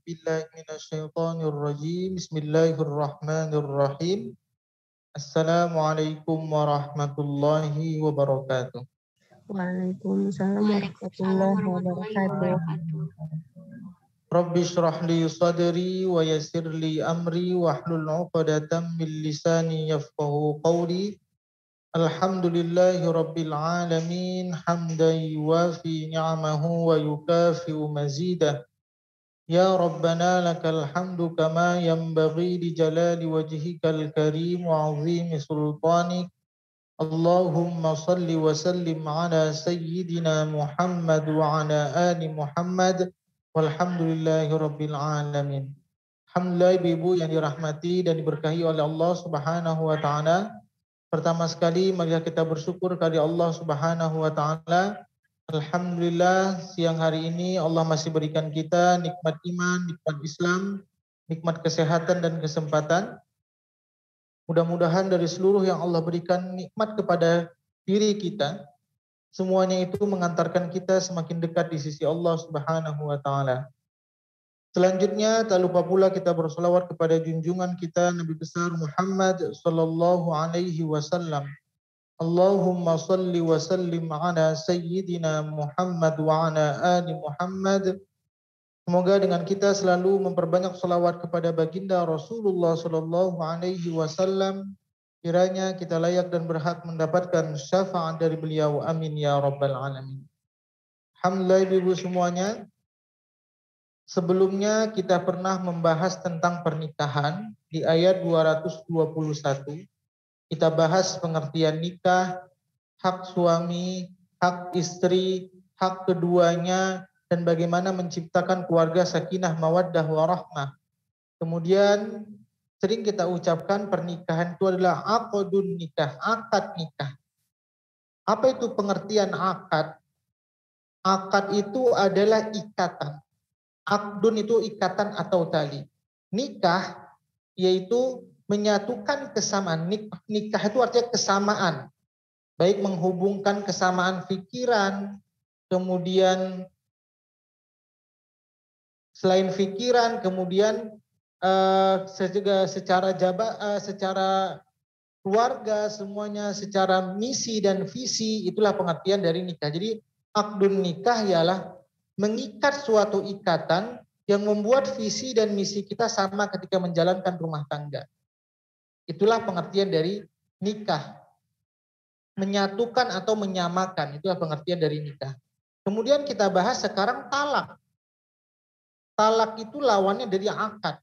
billahi minasyaitonir rajim. Bismillahirrahmanirrahim. Assalamualaikum warahmatullahi wabarakatuh. Waalaikumsalam Waalaikumsalam warahmatullahi warahmatullahi wabarakatuh. wabarakatuh. Rabbi shrah li sadri wa yassir li amri wahlul 'uqdatam min lisani yafqahu qawli. Alhamdulillahi rabbil alamin hamdan yuwafi ni'amahu wa yukafi'u mazidah. Ya Rabbana lakal hamdu kama yanbaghi li jalali wajhikal karim wa 'azimi sultanik. Allahumma salli wa sallim ala sayyidina Muhammad wa ala ali Muhammad walhamdulillahi rabbil alamin. Alhamdulillah ibu yang dirahmati dan diberkahi oleh Allah Subhanahu wa taala. Pertama sekali mari kita bersyukur kepada Allah Subhanahu wa taala. Alhamdulillah siang hari ini Allah masih berikan kita nikmat iman, nikmat Islam, nikmat kesehatan dan kesempatan. Mudah-mudahan dari seluruh yang Allah berikan nikmat kepada diri kita, semuanya itu mengantarkan kita semakin dekat di sisi Allah Subhanahu wa taala. Selanjutnya tak lupa pula kita bersolawat kepada junjungan kita Nabi besar Muhammad sallallahu alaihi wasallam. Allahumma salli wa sallim ala sayyidina Muhammad wa ala ali Muhammad. Semoga dengan kita selalu memperbanyak salawat kepada baginda Rasulullah sallallahu alaihi wasallam, kiranya kita layak dan berhak mendapatkan syafaat dari beliau. Amin ya rabbal alamin. Alhamdulillah ibu semuanya. Sebelumnya kita pernah membahas tentang pernikahan di ayat 221. Kita bahas pengertian nikah, hak suami, hak istri, hak keduanya, dan bagaimana menciptakan keluarga sakinah mawaddah warahmah. Kemudian sering kita ucapkan pernikahan itu adalah aqdun nikah, akad nikah. Apa itu pengertian akad? Akad itu adalah ikatan. Akdun itu ikatan atau tali. Nikah yaitu menyatukan kesamaan. Nikah itu artinya kesamaan. Baik menghubungkan kesamaan pikiran, kemudian selain pikiran, kemudian secara keluarga semuanya, secara misi dan visi, itulah pengertian dari nikah. Jadi akdun nikah ialah mengikat suatu ikatan yang membuat visi dan misi kita sama ketika menjalankan rumah tangga. Itulah pengertian dari nikah. Menyatukan atau menyamakan, itulah pengertian dari nikah. Kemudian kita bahas sekarang talak. Talak itu lawannya dari akad.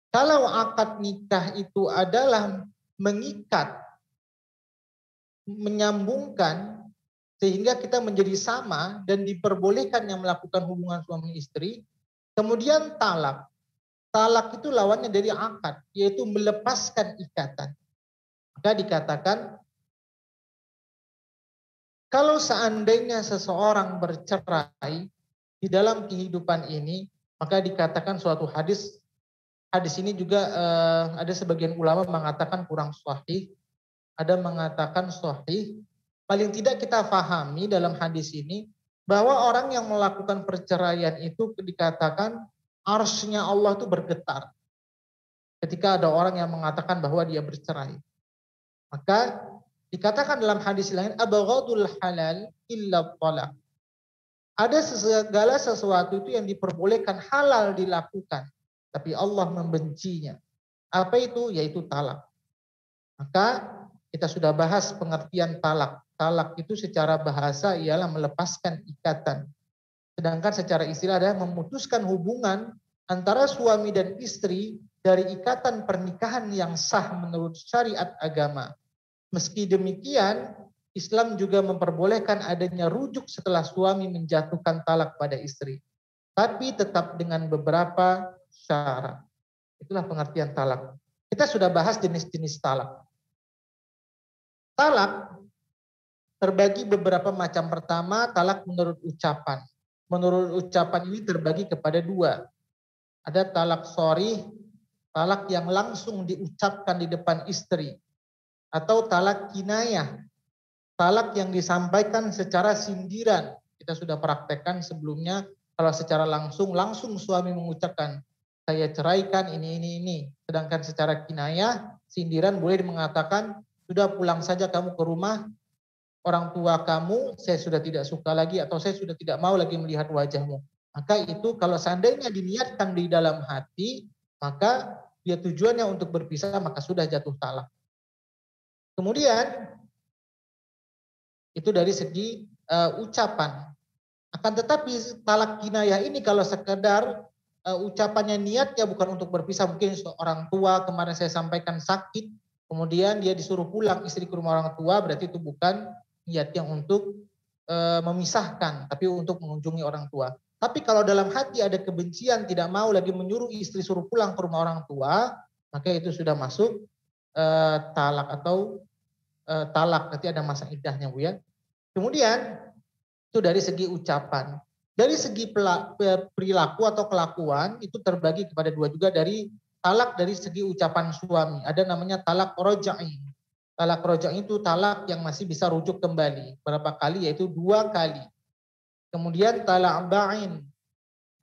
Kalau akad nikah itu adalah mengikat, menyambungkan, sehingga kita menjadi sama dan diperbolehkan yang melakukan hubungan suami istri. Kemudian talak. Talak itu lawannya dari akad, yaitu melepaskan ikatan. Maka dikatakan, kalau seandainya seseorang bercerai di dalam kehidupan ini, maka dikatakan suatu hadis. Hadis ini juga ada sebagian ulama mengatakan kurang sahih, ada mengatakan sahih. Paling tidak kita fahami dalam hadis ini bahwa orang yang melakukan perceraian itu dikatakan arsy-nya Allah itu bergetar ketika ada orang yang mengatakan bahwa dia bercerai. Maka dikatakan dalam hadis lain, abghadul halal illa talaq. Ada segala sesuatu itu yang diperbolehkan halal dilakukan, tapi Allah membencinya. Apa itu? Yaitu talak. Maka kita sudah bahas pengertian talak. Talak itu secara bahasa ialah melepaskan ikatan. Sedangkan secara istilah adalah memutuskan hubungan antara suami dan istri dari ikatan pernikahan yang sah menurut syariat agama. Meski demikian, Islam juga memperbolehkan adanya rujuk setelah suami menjatuhkan talak pada istri. Tapi tetap dengan beberapa syarat. Itulah pengertian talak. Kita sudah bahas jenis-jenis talak. Talak terbagi beberapa macam. Pertama, talak menurut ucapan. Menurut ucapan ini terbagi kepada dua. Ada talak sharih, talak yang langsung diucapkan di depan istri. Atau talak kinayah, talak yang disampaikan secara sindiran. Kita sudah praktekkan sebelumnya Kalau secara langsung suami mengucapkan, saya ceraikan ini. Sedangkan secara kinayah, sindiran boleh mengatakan, sudah pulang saja kamu ke rumah orang tua kamu, saya sudah tidak suka lagi atau saya sudah tidak mau lagi melihat wajahmu. Maka itu kalau seandainya diniatkan di dalam hati, maka dia tujuannya untuk berpisah, maka sudah jatuh talak. Kemudian itu dari segi ucapan. Akan tetapi talak kinayah ini kalau sekedar ucapannya niatnya bukan untuk berpisah, mungkin orang tua kemarin saya sampaikan sakit, kemudian dia disuruh pulang istri ke rumah orang tua, berarti itu bukan niatnya untuk memisahkan, tapi untuk mengunjungi orang tua. Tapi kalau dalam hati ada kebencian, tidak mau lagi menyuruh istri suruh pulang ke rumah orang tua, maka itu sudah masuk talak atau talak, nanti ada masa iddahnya Bu ya. Kemudian itu dari segi ucapan. Dari segi perilaku atau kelakuan itu terbagi kepada dua juga, dari talak dari segi ucapan suami. Ada namanya talak roja'i. Talak roja'i itu talak yang masih bisa rujuk kembali. Berapa kali? Yaitu 2 kali. Kemudian talak ba'in.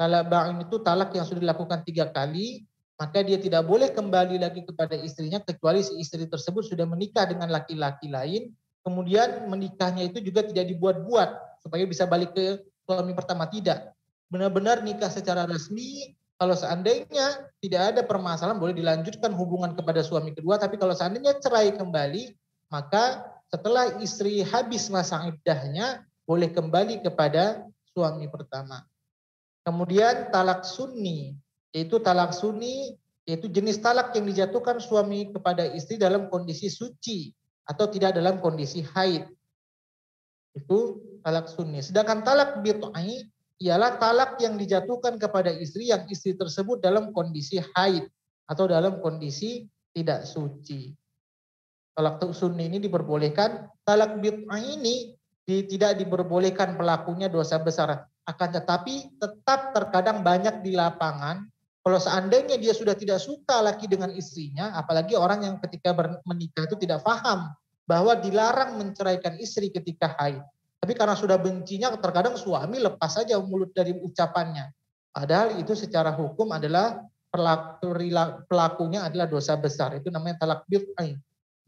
Talak ba'in itu talak yang sudah dilakukan 3 kali, maka dia tidak boleh kembali lagi kepada istrinya kecuali si istri tersebut sudah menikah dengan laki-laki lain. Kemudian menikahnya itu juga tidak dibuat-buat supaya bisa balik ke suami pertama, tidak. Benar-benar nikah secara resmi, kalau seandainya tidak ada permasalahan boleh dilanjutkan hubungan kepada suami kedua, tapi kalau seandainya cerai kembali, maka setelah istri habis masa iddahnya boleh kembali kepada suami pertama. Kemudian talak sunni, yaitu jenis talak yang dijatuhkan suami kepada istri dalam kondisi suci atau tidak dalam kondisi haid. Itu talak sunni. Sedangkan talak bid'ai ialah talak yang dijatuhkan kepada istri yang istri tersebut dalam kondisi haid atau dalam kondisi tidak suci. Talak sunni ini diperbolehkan, talak bid'ai ini tidak diperbolehkan, pelakunya dosa besar. Akan tetapi tetap terkadang banyak di lapangan, kalau seandainya dia sudah tidak suka lagi dengan istrinya, apalagi orang yang ketika menikah itu tidak paham bahwa dilarang menceraikan istri ketika haid. Tapi karena sudah bencinya, terkadang suami lepas saja mulut dari ucapannya. Padahal itu secara hukum adalah pelakunya adalah dosa besar. Itu namanya talak bid'ai.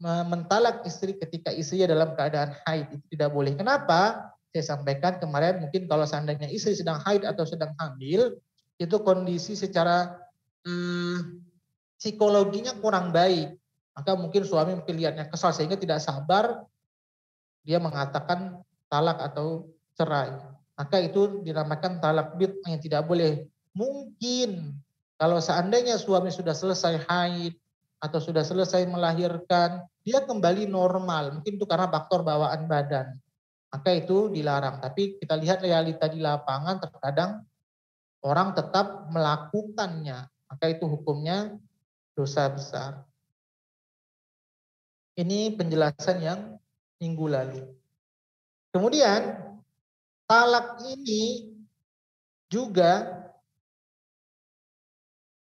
Mentalak istri ketika istrinya dalam keadaan haid itu tidak boleh. Kenapa? Saya sampaikan kemarin, mungkin kalau seandainya istri sedang haid atau sedang hamil, itu kondisi secara psikologinya kurang baik. Maka mungkin suami mungkin lihatnya kesal sehingga tidak sabar, dia mengatakan talak atau cerai. Maka itu dinamakan talak bid'ah yang tidak boleh. Mungkin kalau seandainya suami sudah selesai haid atau sudah selesai melahirkan, dia kembali normal. Mungkin itu karena faktor bawaan badan. Maka itu dilarang. Tapi kita lihat realita di lapangan, terkadang orang tetap melakukannya. Maka itu hukumnya dosa besar. Ini penjelasan yang minggu lalu. Kemudian talak ini juga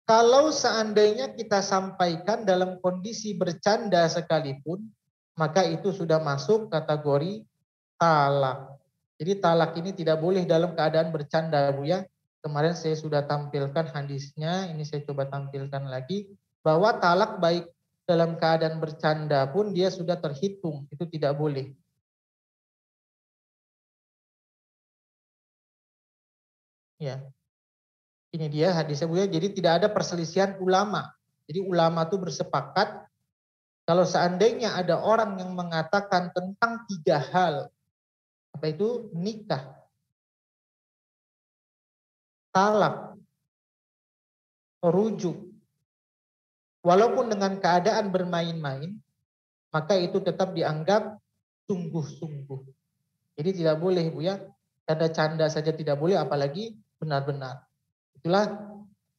kalau seandainya kita sampaikan dalam kondisi bercanda sekalipun, maka itu sudah masuk kategori talak. Jadi talak ini tidak boleh dalam keadaan bercanda, Bu ya. Kemarin saya sudah tampilkan hadisnya, ini saya coba tampilkan lagi, bahwa talak baik dalam keadaan bercanda pun dia sudah terhitung, itu tidak boleh. Ya. Ini dia hadisnya Bu ya. Jadi tidak ada perselisihan ulama. Jadi ulama itu bersepakat kalau seandainya ada orang yang mengatakan tentang 3 hal, apa itu? Nikah, talak, rujuk, walaupun dengan keadaan bermain-main, maka itu tetap dianggap sungguh-sungguh. Jadi tidak boleh Bu ya, canda-canda saja tidak boleh, apalagi benar-benar. Itulah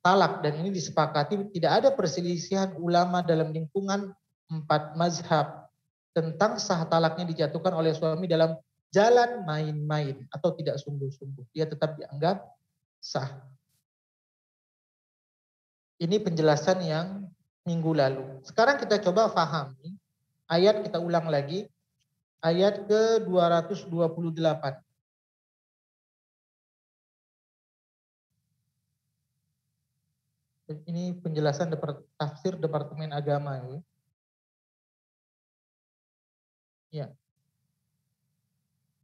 talak, dan ini disepakati tidak ada perselisihan ulama dalam lingkungan 4 mazhab tentang sah talaknya dijatuhkan oleh suami dalam jalan main-main atau tidak sungguh-sungguh. Dia tetap dianggap sah. Ini penjelasan yang minggu lalu. Sekarang kita coba pahami ayat, kita ulang lagi. Ayat ke-228. Ini penjelasan tafsir Departemen Agama ya. Ya.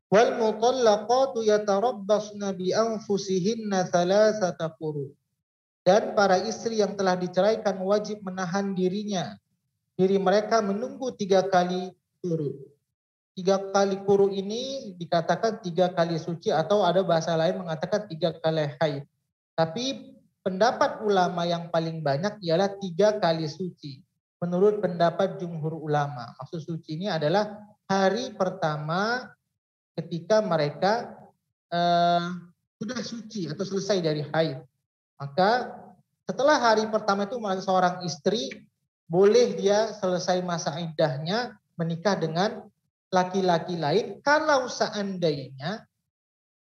Wal mutallaqatu yatarabbasna bi anfusihinna thalathata quru. Dan para istri yang telah diceraikan wajib menahan diri mereka menunggu 3 kali quru. 3 kali quru ini dikatakan 3 kali suci atau ada bahasa lain mengatakan 3 kali haid. Tapi pendapat ulama yang paling banyak ialah 3 kali suci. Menurut pendapat jumhur ulama. Maksud suci ini adalah hari pertama ketika mereka sudah suci atau selesai dari haid. Maka setelah hari pertama itu seorang istri boleh dia selesai masa iddahnya menikah dengan laki-laki lain kalau seandainya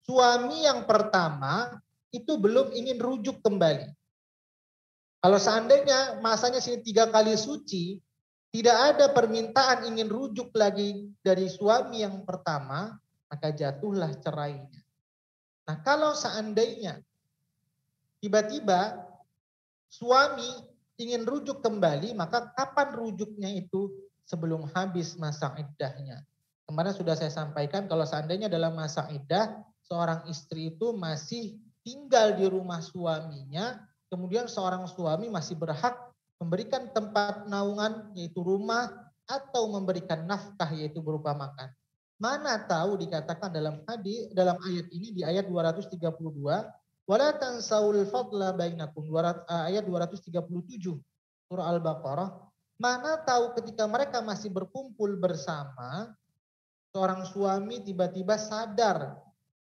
suami yang pertama itu belum ingin rujuk kembali. Kalau seandainya masanya sini 3 kali suci, tidak ada permintaan ingin rujuk lagi dari suami yang pertama, maka jatuhlah cerainya. Nah, kalau seandainya tiba-tiba suami ingin rujuk kembali, maka kapan rujuknya itu? Sebelum habis masa iddahnya. Kemarin sudah saya sampaikan kalau seandainya dalam masa iddah, seorang istri itu masih tinggal di rumah suaminya, kemudian seorang suami masih berhak memberikan tempat naungan yaitu rumah atau memberikan nafkah yaitu berupa makan. Mana tahu dikatakan dalam ayat ini di ayat 232, wala tansaul fadla bainakum, ayat 237 surah Al-Baqarah. Mana tahu ketika mereka masih berkumpul bersama, seorang suami tiba-tiba sadar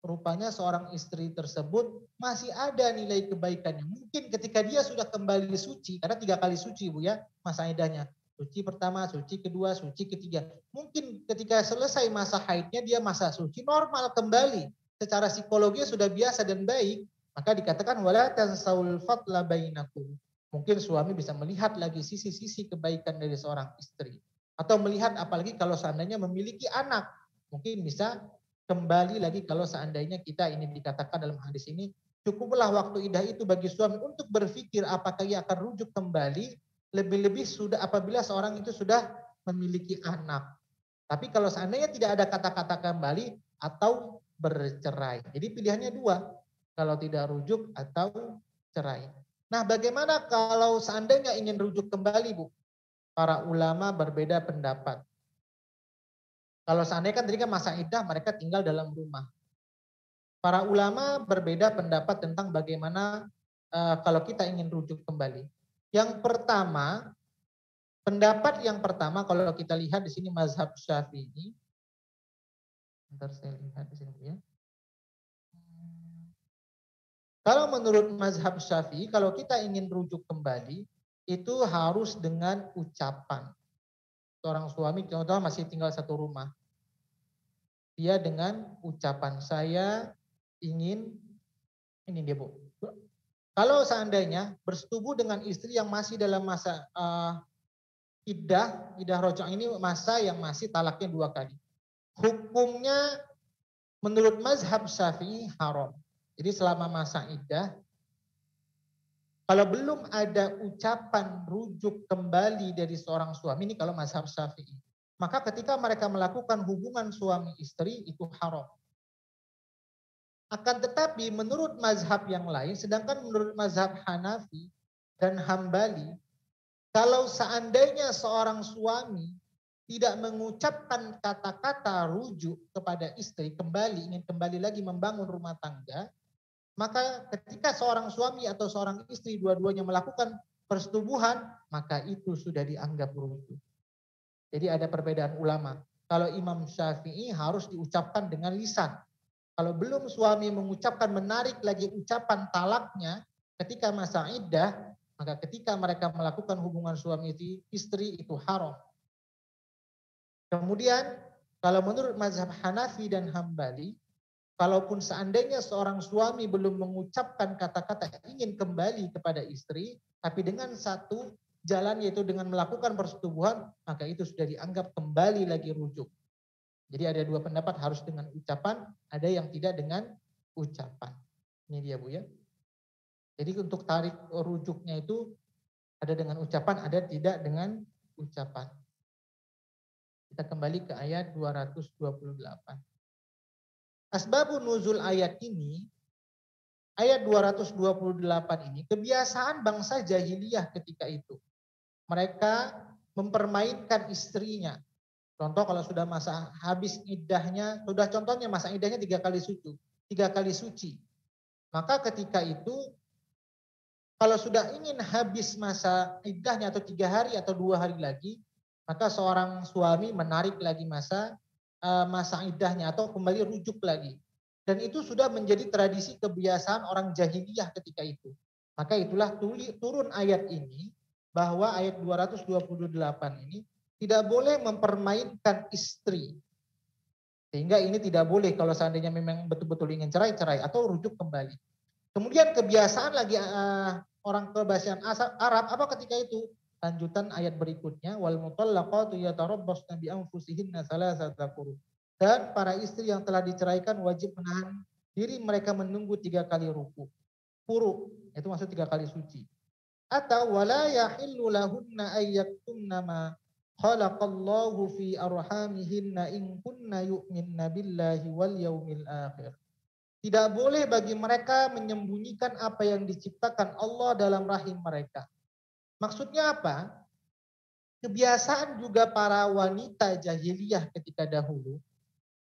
rupanya seorang istri tersebut masih ada nilai kebaikannya. Mungkin ketika dia sudah kembali suci, karena 3 kali suci Bu ya masa iddahnya. Suci pertama, suci kedua, suci ketiga. Mungkin ketika selesai masa haidnya dia masa suci normal kembali. Secara psikologi sudah biasa dan baik. Maka dikatakan wala tansaul fadla bainakum. Mungkin suami bisa melihat lagi sisi-sisi kebaikan dari seorang istri. Atau melihat apalagi kalau seandainya memiliki anak. Mungkin bisa kembali lagi kalau seandainya kita ini dikatakan dalam hadis ini, cukuplah waktu iddah itu bagi suami untuk berpikir apakah ia akan rujuk kembali, lebih-lebih sudah apabila seorang itu sudah memiliki anak. Tapi kalau seandainya tidak ada kata-kata kembali atau bercerai. Jadi pilihannya 2, kalau tidak rujuk atau cerai. Nah, bagaimana kalau seandainya ingin rujuk kembali, Bu? Para ulama berbeda pendapat. Kalau seandainya kan tadi kan masa iddah mereka tinggal dalam rumah. Para ulama berbeda pendapat tentang bagaimana kalau kita ingin rujuk kembali. Yang pertama, pendapat yang pertama kalau kita lihat di sini mazhab Syafi'i. Bentar saya lihat di sini ya. Kalau menurut mazhab Syafi'i, kalau kita ingin rujuk kembali, itu harus dengan ucapan. Seorang suami contoh masih tinggal satu rumah. Dia dengan ucapan saya ingin, ini dia Bu. Kalau seandainya bersetubuh dengan istri yang masih dalam masa iddah roj'ah ini masa yang masih talaknya 2 kali. Hukumnya menurut mazhab Syafi'i haram. Jadi selama masa iddah, kalau belum ada ucapan rujuk kembali dari seorang suami, ini kalau mazhab Syafi'i, maka ketika mereka melakukan hubungan suami istri itu haram. Akan tetapi menurut mazhab yang lain, sedangkan menurut mazhab Hanafi dan Hambali, kalau seandainya seorang suami tidak mengucapkan kata-kata rujuk kepada istri, ingin kembali lagi membangun rumah tangga, maka ketika seorang suami atau seorang istri dua-duanya melakukan persetubuhan, maka itu sudah dianggap rujuk. Jadi ada perbedaan ulama. Kalau Imam Syafi'i harus diucapkan dengan lisan. Kalau belum suami mengucapkan menarik lagi ucapan talaknya ketika masa iddah, maka ketika mereka melakukan hubungan suami istri itu haram. Kemudian kalau menurut mazhab Hanafi dan Hambali, kalaupun seandainya seorang suami belum mengucapkan kata-kata ingin kembali kepada istri, tapi dengan satu jalan yaitu dengan melakukan persetubuhan, maka itu sudah dianggap kembali lagi rujuk. Jadi ada 2 pendapat, harus dengan ucapan, ada yang tidak dengan ucapan. Ini dia Bu ya. Jadi untuk tarik rujuknya itu ada dengan ucapan, ada tidak dengan ucapan. Kita kembali ke ayat 228. Asbabun nuzul ayat ini, ayat 228 ini, kebiasaan bangsa jahiliyah ketika itu. Mereka mempermainkan istrinya. Contoh kalau sudah masa habis iddahnya, sudah contohnya masa iddahnya 3 kali suci. Maka ketika itu kalau sudah ingin habis masa iddahnya atau 3 hari atau 2 hari lagi, maka seorang suami menarik lagi masa iddahnya atau kembali rujuk lagi. Dan itu sudah menjadi tradisi kebiasaan orang jahiliyah ketika itu. Maka itulah turun ayat ini, bahwa ayat 228 ini tidak boleh mempermainkan istri. Sehingga ini tidak boleh kalau seandainya memang betul-betul ingin cerai atau rujuk kembali. Kemudian kebiasaan lagi orang kebiasaan Arab apa ketika itu? Lanjutan ayat berikutnya, wal mutallaqatu yatarabbasna bi anfusihinna salasata quru. Dan para istri yang telah diceraikan wajib menahan diri mereka menunggu 3 kali ruku. Quru itu maksud 3 kali suci. Atau wala yahillu lahunna ayyaktumna ma khalaqallahu fi arhamihinna in kunna yu'minna billahi wal yaumil akhir. Tidak boleh bagi mereka menyembunyikan apa yang diciptakan Allah dalam rahim mereka. Maksudnya apa? Kebiasaan juga para wanita jahiliyah ketika dahulu,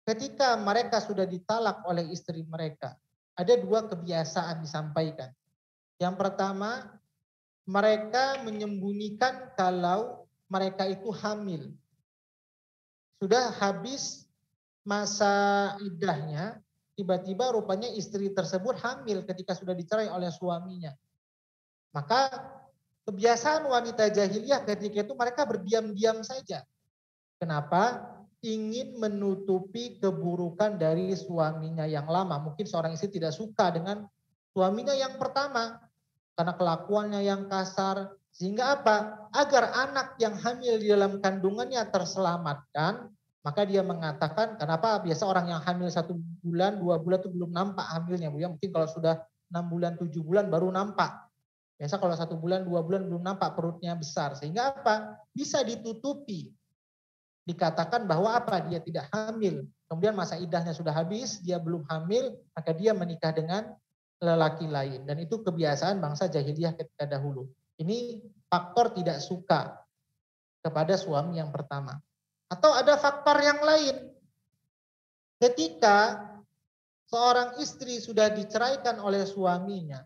ketika mereka sudah ditalak oleh istri mereka, ada 2 kebiasaan disampaikan. Yang pertama, mereka menyembunyikan kalau mereka itu hamil. Sudah habis masa iddahnya, tiba-tiba rupanya istri tersebut hamil ketika sudah dicerai oleh suaminya. Maka kebiasaan wanita jahiliyah ketika itu mereka berdiam-diam saja. Kenapa? Ingin menutupi keburukan dari suaminya yang lama. Mungkin seorang istri tidak suka dengan suaminya yang pertama karena kelakuannya yang kasar. Sehingga apa? Agar anak yang hamil di dalam kandungannya terselamatkan, maka dia mengatakan, kenapa biasa orang yang hamil 1 bulan, 2 bulan itu belum nampak hamilnya, Bu ya. Mungkin kalau sudah 6 bulan, 7 bulan baru nampak. Biasa kalau 1 bulan, 2 bulan belum nampak perutnya besar. Sehingga apa? Bisa ditutupi. Dikatakan bahwa apa? Dia tidak hamil. Kemudian masa iddahnya sudah habis, dia belum hamil, maka dia menikah dengan lelaki lain. Dan itu kebiasaan bangsa jahiliyah ketika dahulu. Ini faktor tidak suka kepada suami yang pertama. Atau ada faktor yang lain. Ketika seorang istri sudah diceraikan oleh suaminya,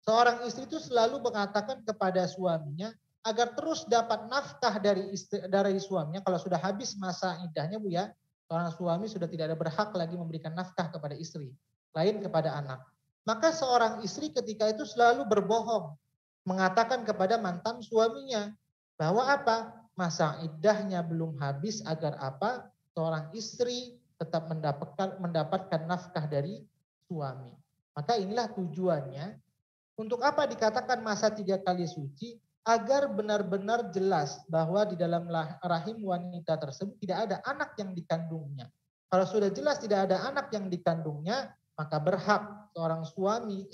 seorang istri itu selalu mengatakan kepada suaminya agar terus dapat nafkah dari suaminya. Kalau sudah habis masa iddahnya, Bu ya, seorang suami sudah tidak ada berhak lagi memberikan nafkah kepada istri, lain kepada anak. Maka seorang istri ketika itu selalu berbohong, mengatakan kepada mantan suaminya bahwa apa? Masa iddahnya belum habis agar apa? Seorang istri tetap mendapatkan nafkah dari suami. Maka inilah tujuannya. Untuk apa dikatakan masa 3 kali suci? Agar benar-benar jelas bahwa di dalam rahim wanita tersebut tidak ada anak yang dikandungnya. Kalau sudah jelas tidak ada anak yang dikandungnya, maka berhak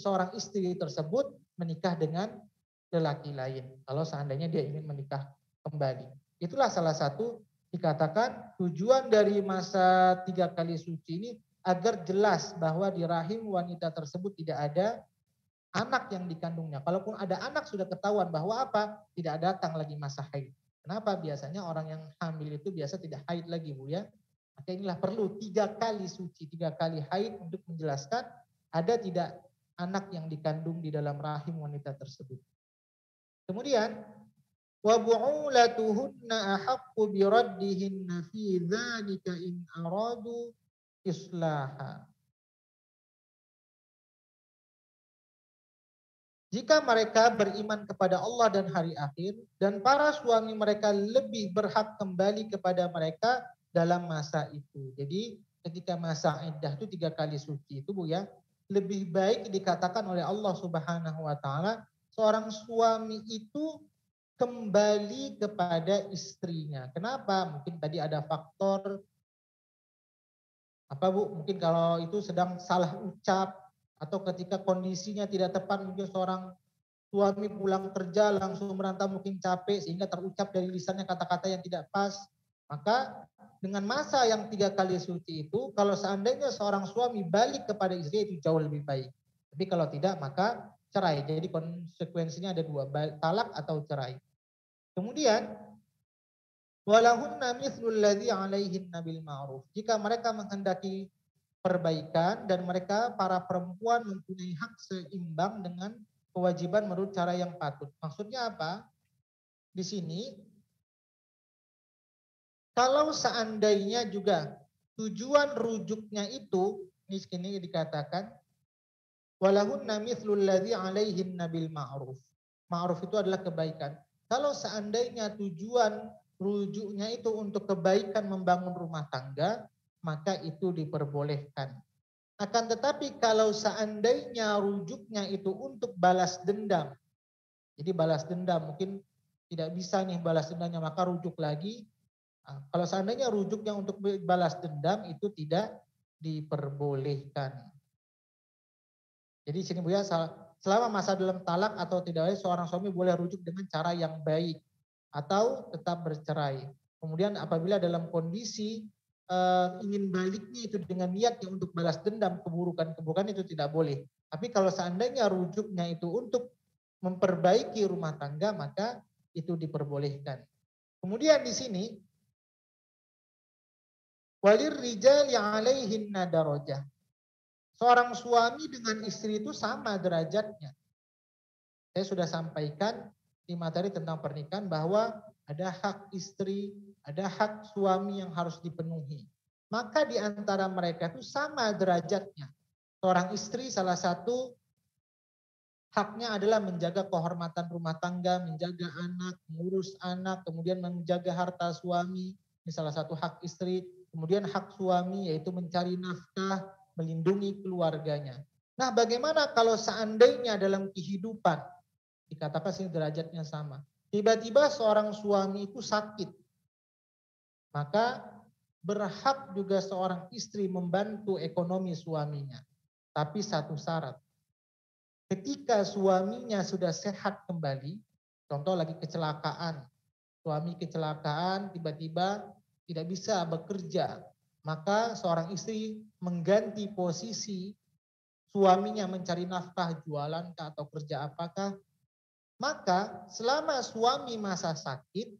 seorang istri tersebut menikah dengan lelaki lain. Kalau seandainya dia ingin menikah kembali. Itulah salah satu dikatakan tujuan dari masa 3 kali suci ini agar jelas bahwa di rahim wanita tersebut tidak ada anak yang dikandungnya. Kalaupun ada anak sudah ketahuan bahwa apa? Tidak datang lagi masa haid. Kenapa? Biasanya orang yang hamil itu biasa tidak haid lagi, Bu ya. Maka inilah perlu 3 kali suci, 3 kali haid untuk menjelaskan ada tidak anak yang dikandung di dalam rahim wanita tersebut. Kemudian wa bu'ulatuhunna ahaqqu biraddihinna fi dzalika in aradu islaha. Jika mereka beriman kepada Allah dan hari akhir, dan para suami mereka lebih berhak kembali kepada mereka dalam masa itu. Jadi ketika masa iddah itu 3 kali suci itu, Bu ya, lebih baik dikatakan oleh Allah Subhanahu wa taala seorang suami itu kembali kepada istrinya. Kenapa? Mungkin tadi ada faktor apa, Bu? Mungkin kalau itu sedang salah ucap atau ketika kondisinya tidak tepat, mungkin seorang suami pulang kerja langsung merantau mungkin capek sehingga terucap dari lisannya kata-kata yang tidak pas, maka dengan masa yang 3 kali suci itu, kalau seandainya seorang suami balik kepada istri itu jauh lebih baik. Tapi kalau tidak maka cerai. Jadi konsekuensinya ada dua, talak atau cerai. Kemudian walahunna mithlul ladzi 'alaihinna bil ma'ruf. Jika mereka menghendaki perbaikan dan mereka para perempuan mempunyai hak seimbang dengan kewajiban menurut cara yang patut. Maksudnya apa? Di sini kalau seandainya juga tujuan rujuknya itu, di sini dikatakan walahunna mithlul ladzi 'alaihinna bil ma'ruf. Ma'ruf itu adalah kebaikan. Kalau seandainya tujuan rujuknya itu untuk kebaikan membangun rumah tangga, maka itu diperbolehkan. Akan tetapi kalau seandainya rujuknya itu untuk balas dendam, jadi balas dendam mungkin tidak bisa nih balas dendamnya, maka rujuk lagi. Nah, kalau seandainya rujuknya untuk balas dendam itu tidak diperbolehkan. Jadi sini Bu ya, selama masa dalam talak atau tidak seorang suami boleh rujuk dengan cara yang baik atau tetap bercerai. Kemudian apabila dalam kondisi ingin baliknya itu dengan niatnya untuk balas dendam keburukan-keburukan itu tidak boleh. Tapi kalau seandainya rujuknya itu untuk memperbaiki rumah tangga maka itu diperbolehkan. Kemudian di sini walir rijal yang alaihin darajah. Seorang suami dengan istri itu sama derajatnya. Saya sudah sampaikan di materi tentang pernikahan bahwa ada hak istri, ada hak suami yang harus dipenuhi. Maka di antara mereka itu sama derajatnya. Seorang istri salah satu haknya adalah menjaga kehormatan rumah tangga, menjaga anak, mengurus anak, kemudian menjaga harta suami. Ini salah satu hak istri. Kemudian hak suami yaitu mencari nafkah, melindungi keluarganya. Nah, bagaimana kalau seandainya dalam kehidupan dikatakan sini derajatnya sama. Tiba-tiba seorang suami itu sakit. Maka berhak juga seorang istri membantu ekonomi suaminya. Tapi satu syarat. Ketika suaminya sudah sehat kembali, contoh lagi kecelakaan. Suami kecelakaan tiba-tiba tidak bisa bekerja. Maka seorang istri mengganti posisi suaminya mencari nafkah, jualan atau kerja apakah. Maka selama suami masa sakit,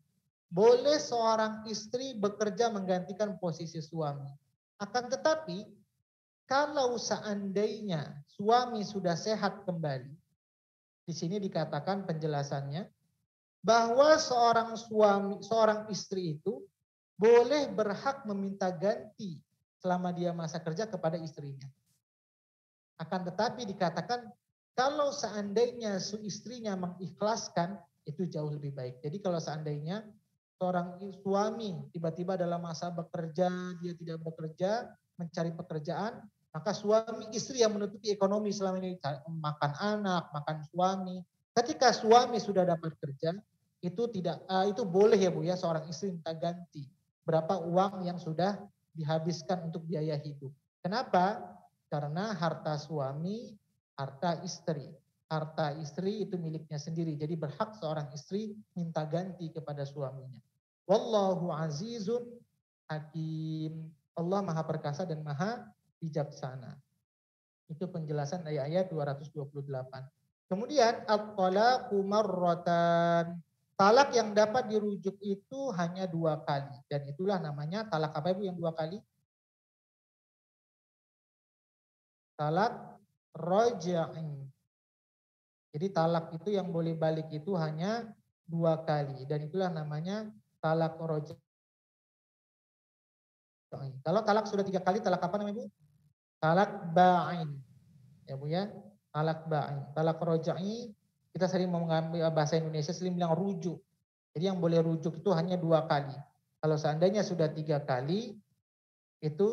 boleh seorang istri bekerja menggantikan posisi suami. Akan tetapi, kalau seandainya suami sudah sehat kembali, di sini dikatakan penjelasannya, bahwa seorang istri itu boleh berhak meminta ganti selama dia masa kerja kepada istrinya. Akan tetapi dikatakan kalau seandainya istrinya mengikhlaskan itu jauh lebih baik. Jadi kalau seandainya seorang suami tiba-tiba dalam masa bekerja, dia tidak bekerja, mencari pekerjaan, maka suami istri yang menutupi ekonomi selama ini makan anak, makan suami. Ketika suami sudah dapat kerja, itu boleh ya Bu ya seorang istri minta ganti berapa uang yang sudah dihabiskan untuk biaya hidup. Kenapa? Karena harta suami, harta istri. Harta istri itu miliknya sendiri. Jadi berhak seorang istri minta ganti kepada suaminya. Wallahu azizun hakim. Allah maha perkasa dan maha bijaksana. Itu penjelasan ayat-ayat 228. Kemudian at-talaqu marratan. Talak yang dapat dirujuk itu hanya 2 kali. Dan itulah namanya talak apa Ibu yang 2 kali? Talak roja'i. Jadi talak itu yang boleh balik itu hanya 2 kali. Dan itulah namanya talak roja'i. Kalau talak sudah 3 kali, talak apa namanya Bu? Talak ba'in. Ya Bu ya, talak ba'in. Talak roja'i, kita sering mengambil bahasa Indonesia sering bilang rujuk. Jadi yang boleh rujuk itu hanya 2 kali. Kalau seandainya sudah 3 kali, itu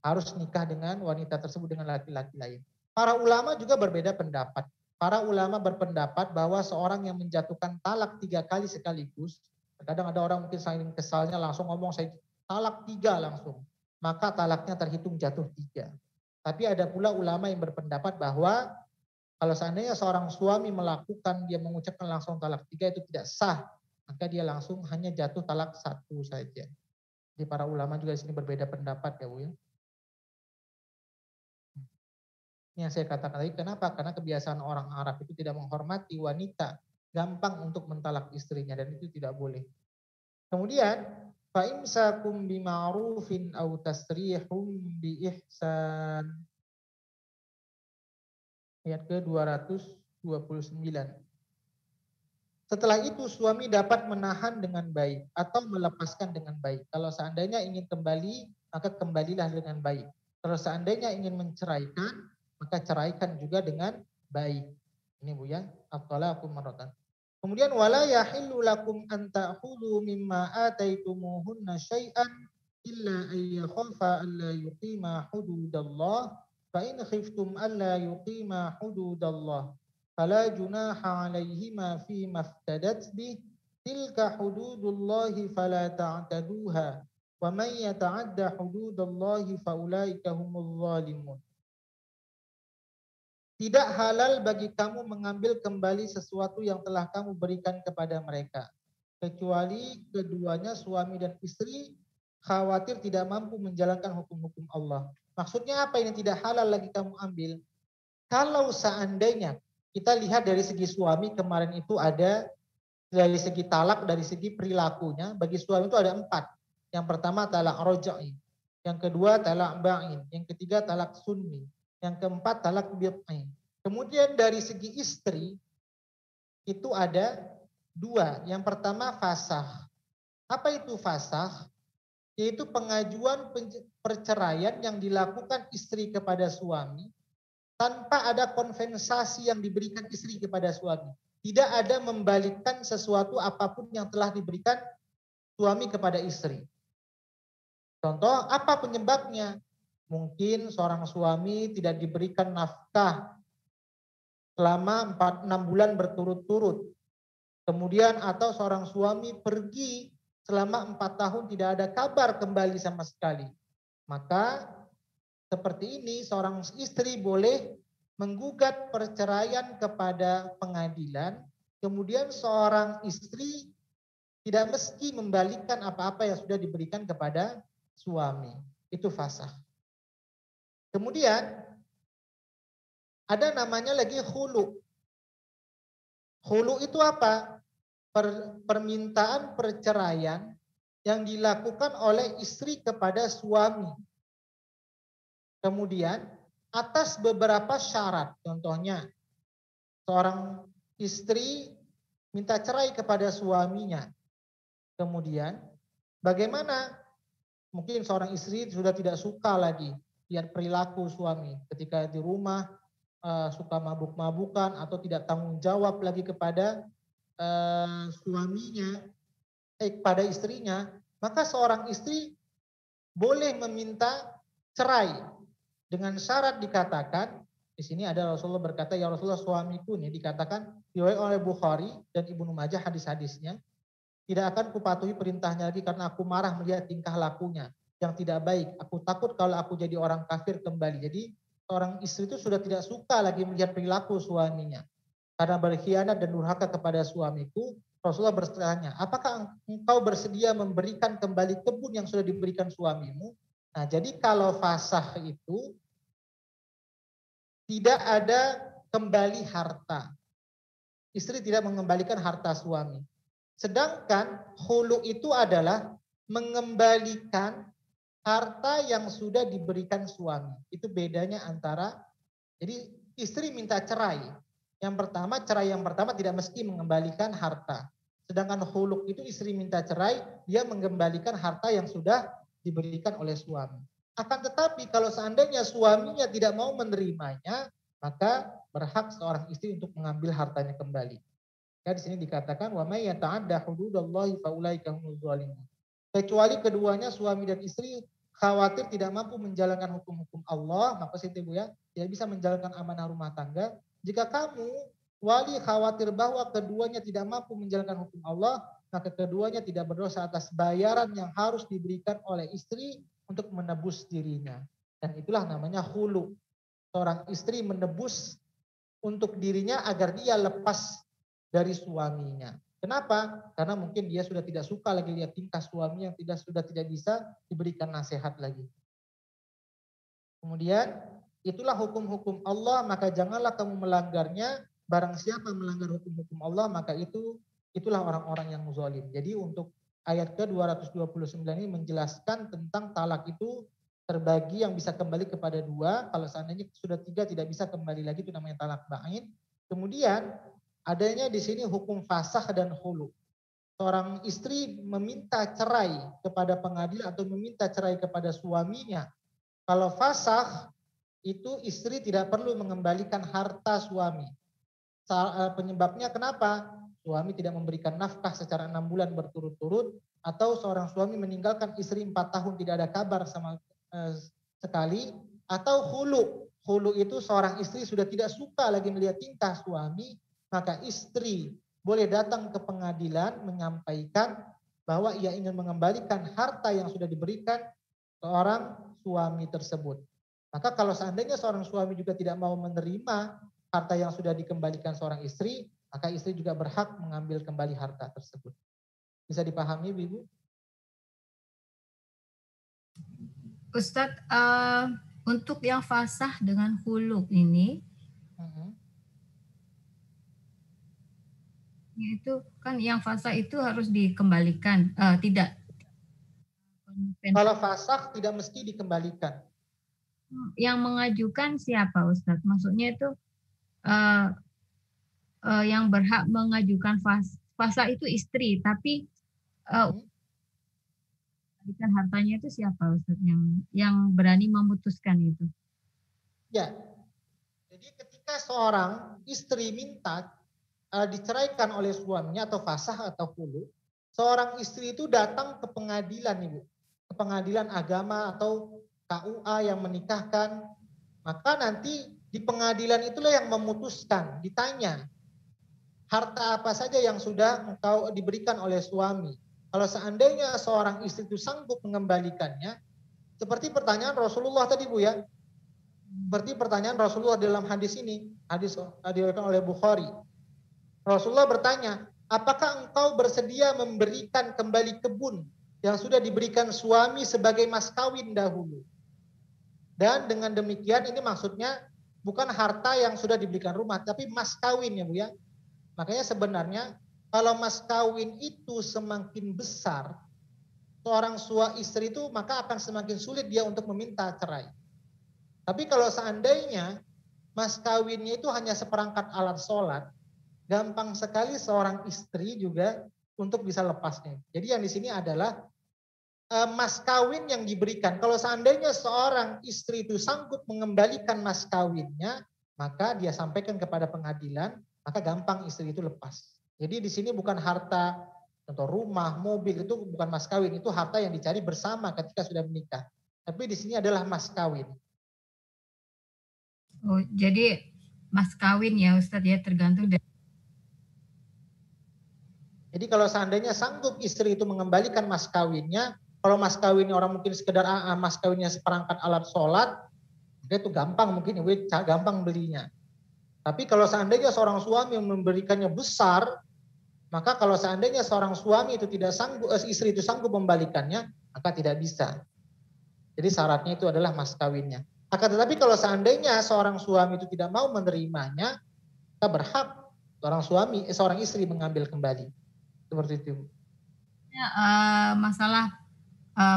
harus nikah dengan wanita tersebut dengan laki-laki lain. Para ulama juga berbeda pendapat. Para ulama berpendapat bahwa seorang yang menjatuhkan talak 3 kali sekaligus, terkadang ada orang mungkin saking kesalnya langsung ngomong saya talak 3 langsung. Maka talaknya terhitung jatuh 3. Tapi ada pula ulama yang berpendapat bahwa kalau seandainya seorang suami melakukan, dia mengucapkan langsung talak 3 itu tidak sah, maka dia langsung hanya jatuh talak 1 saja. Jadi para ulama juga di sini berbeda pendapat ya Bu ya. Ini yang saya katakan tadi, kenapa? Karena kebiasaan orang Arab itu tidak menghormati wanita, gampang untuk mentalak istrinya dan itu tidak boleh. Kemudian fa imsakum bima'rufin aw tasrihum bi ihsan. Ayat ke-229. Setelah itu suami dapat menahan dengan baik atau melepaskan dengan baik. Kalau seandainya ingin kembali, maka kembalilah dengan baik. Kalau seandainya ingin menceraikan, maka ceraikan juga dengan baik. Ini Bu ya, at-talaqu marratan. Kemudian wala yahillu lakum an ta'khudhu mimma ataitumuhunna syai'an illa ay yakhafa alla yuqima hududallah fa in khiftum alla yuqima hududallah fala junaha 'alaihima fi maftadat bih tilka hududullahi fala ta'taduha wa man yata'adda hududallahi faulaika humuz zalimun. Tidak halal bagi kamu mengambil kembali sesuatu yang telah kamu berikan kepada mereka. Kecuali keduanya suami dan istri khawatir tidak mampu menjalankan hukum-hukum Allah. Maksudnya apa ini tidak halal lagi kamu ambil? Kalau seandainya kita lihat dari segi suami kemarin itu ada dari segi talak, dari segi perilakunya, bagi suami itu ada 4. Yang pertama talak roja'i, yang kedua talak ba'in, yang ketiga talak sunni, yang keempat talak bid'i. Kemudian dari segi istri itu ada 2. Yang pertama fasakh. Apa itu fasakh? Yaitu pengajuan perceraian yang dilakukan istri kepada suami tanpa ada kompensasi yang diberikan istri kepada suami. Tidak ada membalikkan sesuatu apapun yang telah diberikan suami kepada istri. Contoh, apa penyebabnya? Mungkin seorang suami tidak diberikan nafkah selama 6 bulan berturut-turut. Kemudian atau seorang suami pergi selama 4 tahun tidak ada kabar kembali sama sekali. Maka seperti ini seorang istri boleh menggugat perceraian kepada pengadilan. Kemudian seorang istri tidak mesti membalikkan apa-apa yang sudah diberikan kepada suami. Itu fasakh. Kemudian ada namanya lagi khulu. Khulu itu apa? Permintaan perceraian yang dilakukan oleh istri kepada suami. Kemudian atas beberapa syarat, contohnya seorang istri minta cerai kepada suaminya. Kemudian bagaimana? Mungkin seorang istri sudah tidak suka lagi lihat perilaku suami ketika di rumah suka mabuk-mabukan atau tidak tanggung jawab lagi kepada suaminya, kepada istrinya, maka seorang istri boleh meminta cerai dengan syarat dikatakan, di sini ada Rasulullah berkata, ya Rasulullah suamiku nih dikatakan riwayat oleh Bukhari dan Ibnu Majah hadis-hadisnya, tidak akan kupatuhi perintahnya lagi karena aku marah melihat tingkah lakunya yang tidak baik. Aku takut kalau aku jadi orang kafir kembali. Jadi seorang istri itu sudah tidak suka lagi melihat perilaku suaminya. Karena berkhianat dan durhaka kepada suamiku, Rasulullah bertanya, apakah engkau bersedia memberikan kembali kebun yang sudah diberikan suamimu? Nah, jadi kalau fasakh itu tidak ada kembali harta. Istri tidak mengembalikan harta suami. Sedangkan khulu itu adalah mengembalikan harta yang sudah diberikan suami. Itu bedanya antara, jadi istri minta cerai. Yang pertama, cerai yang pertama tidak mesti mengembalikan harta. Sedangkan khulu itu istri minta cerai, dia mengembalikan harta yang sudah diberikan oleh suami. Akan tetapi kalau seandainya suaminya tidak mau menerimanya, maka berhak seorang istri untuk mengambil hartanya kembali. Ya, di sini dikatakan wa may yata'adda hududallahi faulaika humuz zalimun. Kecuali keduanya suami dan istri khawatir tidak mampu menjalankan hukum-hukum Allah, maka situ Bu ya, tidak bisa menjalankan amanah rumah tangga. Jika kamu wali khawatir bahwa keduanya tidak mampu menjalankan hukum Allah, maka keduanya tidak berdosa atas bayaran yang harus diberikan oleh istri untuk menebus dirinya. Dan itulah namanya khulu. Seorang istri menebus untuk dirinya agar dia lepas dari suaminya. Kenapa? Karena mungkin dia sudah tidak suka lagi lihat tingkah suami yang sudah tidak bisa diberikan nasihat lagi. Kemudian itulah hukum-hukum Allah, maka janganlah kamu melanggarnya. Barang siapa melanggar hukum-hukum Allah, maka itulah orang-orang yang zalim. Jadi untuk ayat ke-229 ini menjelaskan tentang talak itu terbagi yang bisa kembali kepada dua. Kalau seandainya sudah tiga tidak bisa kembali lagi, itu namanya talak ba'in. Kemudian adanya di sini hukum fasakh dan khulu. Seorang istri meminta cerai kepada pengadilan atau meminta cerai kepada suaminya. Kalau fasakh itu istri tidak perlu mengembalikan harta suami. Penyebabnya kenapa? Suami tidak memberikan nafkah secara 6 bulan berturut-turut, atau seorang suami meninggalkan istri 4 tahun tidak ada kabar sama sekali, atau khulu. Khulu itu seorang istri sudah tidak suka lagi melihat tingkah suami, maka istri boleh datang ke pengadilan menyampaikan bahwa ia ingin mengembalikan harta yang sudah diberikan seorang suami tersebut. Maka kalau seandainya seorang suami juga tidak mau menerima harta yang sudah dikembalikan seorang istri, maka istri juga berhak mengambil kembali harta tersebut. Bisa dipahami, Ibu? Ustadz, untuk yang fasah dengan khulu ini, itu kan yang fasah itu harus dikembalikan, tidak. Kalau fasah tidak mesti dikembalikan. Yang mengajukan siapa, Ustadz? Maksudnya itu yang berhak mengajukan fasah itu istri, tapi hartanya itu siapa, Ustadz, yang berani memutuskan itu? Ya, jadi ketika seorang istri minta diceraikan oleh suaminya atau fasah atau khulu, seorang istri itu datang ke pengadilan, Ibu, ke pengadilan agama atau KUA yang menikahkan, maka nanti di pengadilan itulah yang memutuskan, ditanya harta apa saja yang sudah engkau diberikan oleh suami. Kalau seandainya seorang istri itu sanggup mengembalikannya, seperti pertanyaan Rasulullah tadi, Bu, ya. Seperti pertanyaan Rasulullah dalam hadis ini, hadis diriwayatkan oleh Bukhari. Rasulullah bertanya, apakah engkau bersedia memberikan kembali kebun yang sudah diberikan suami sebagai mas kawin dahulu? Dan dengan demikian ini maksudnya bukan harta yang sudah diberikan rumah, tapi mas kawin, ya Bu, ya. Makanya sebenarnya kalau mas kawin itu semakin besar, seorang suami istri itu maka akan semakin sulit dia untuk meminta cerai. Tapi kalau seandainya mas kawinnya itu hanya seperangkat alat sholat, gampang sekali seorang istri juga untuk bisa lepasnya. Jadi yang di sini adalah mas kawin yang diberikan. Kalau seandainya seorang istri itu sanggup mengembalikan mas kawinnya, maka dia sampaikan kepada pengadilan, maka gampang istri itu lepas. Jadi di sini bukan harta atau rumah, mobil, itu bukan mas kawin, itu harta yang dicari bersama ketika sudah menikah. Tapi di sini adalah mas kawin. Oh, jadi mas kawin ya Ustadz ya, tergantung dari. Jadi kalau seandainya sanggup istri itu mengembalikan mas kawinnya, kalau mas kawinnya orang mungkin sekedar mas kawinnya seperangkat alat sholat, itu gampang mungkin gampang belinya. Tapi kalau seandainya seorang suami yang memberikannya besar, maka kalau seandainya seorang suami itu tidak sanggup, istri itu sanggup membalikannya, maka tidak bisa. Jadi syaratnya itu adalah mas kawinnya. Akan tetapi kalau seandainya seorang suami itu tidak mau menerimanya, maka berhak seorang istri mengambil kembali. Seperti itu. Ya, masalah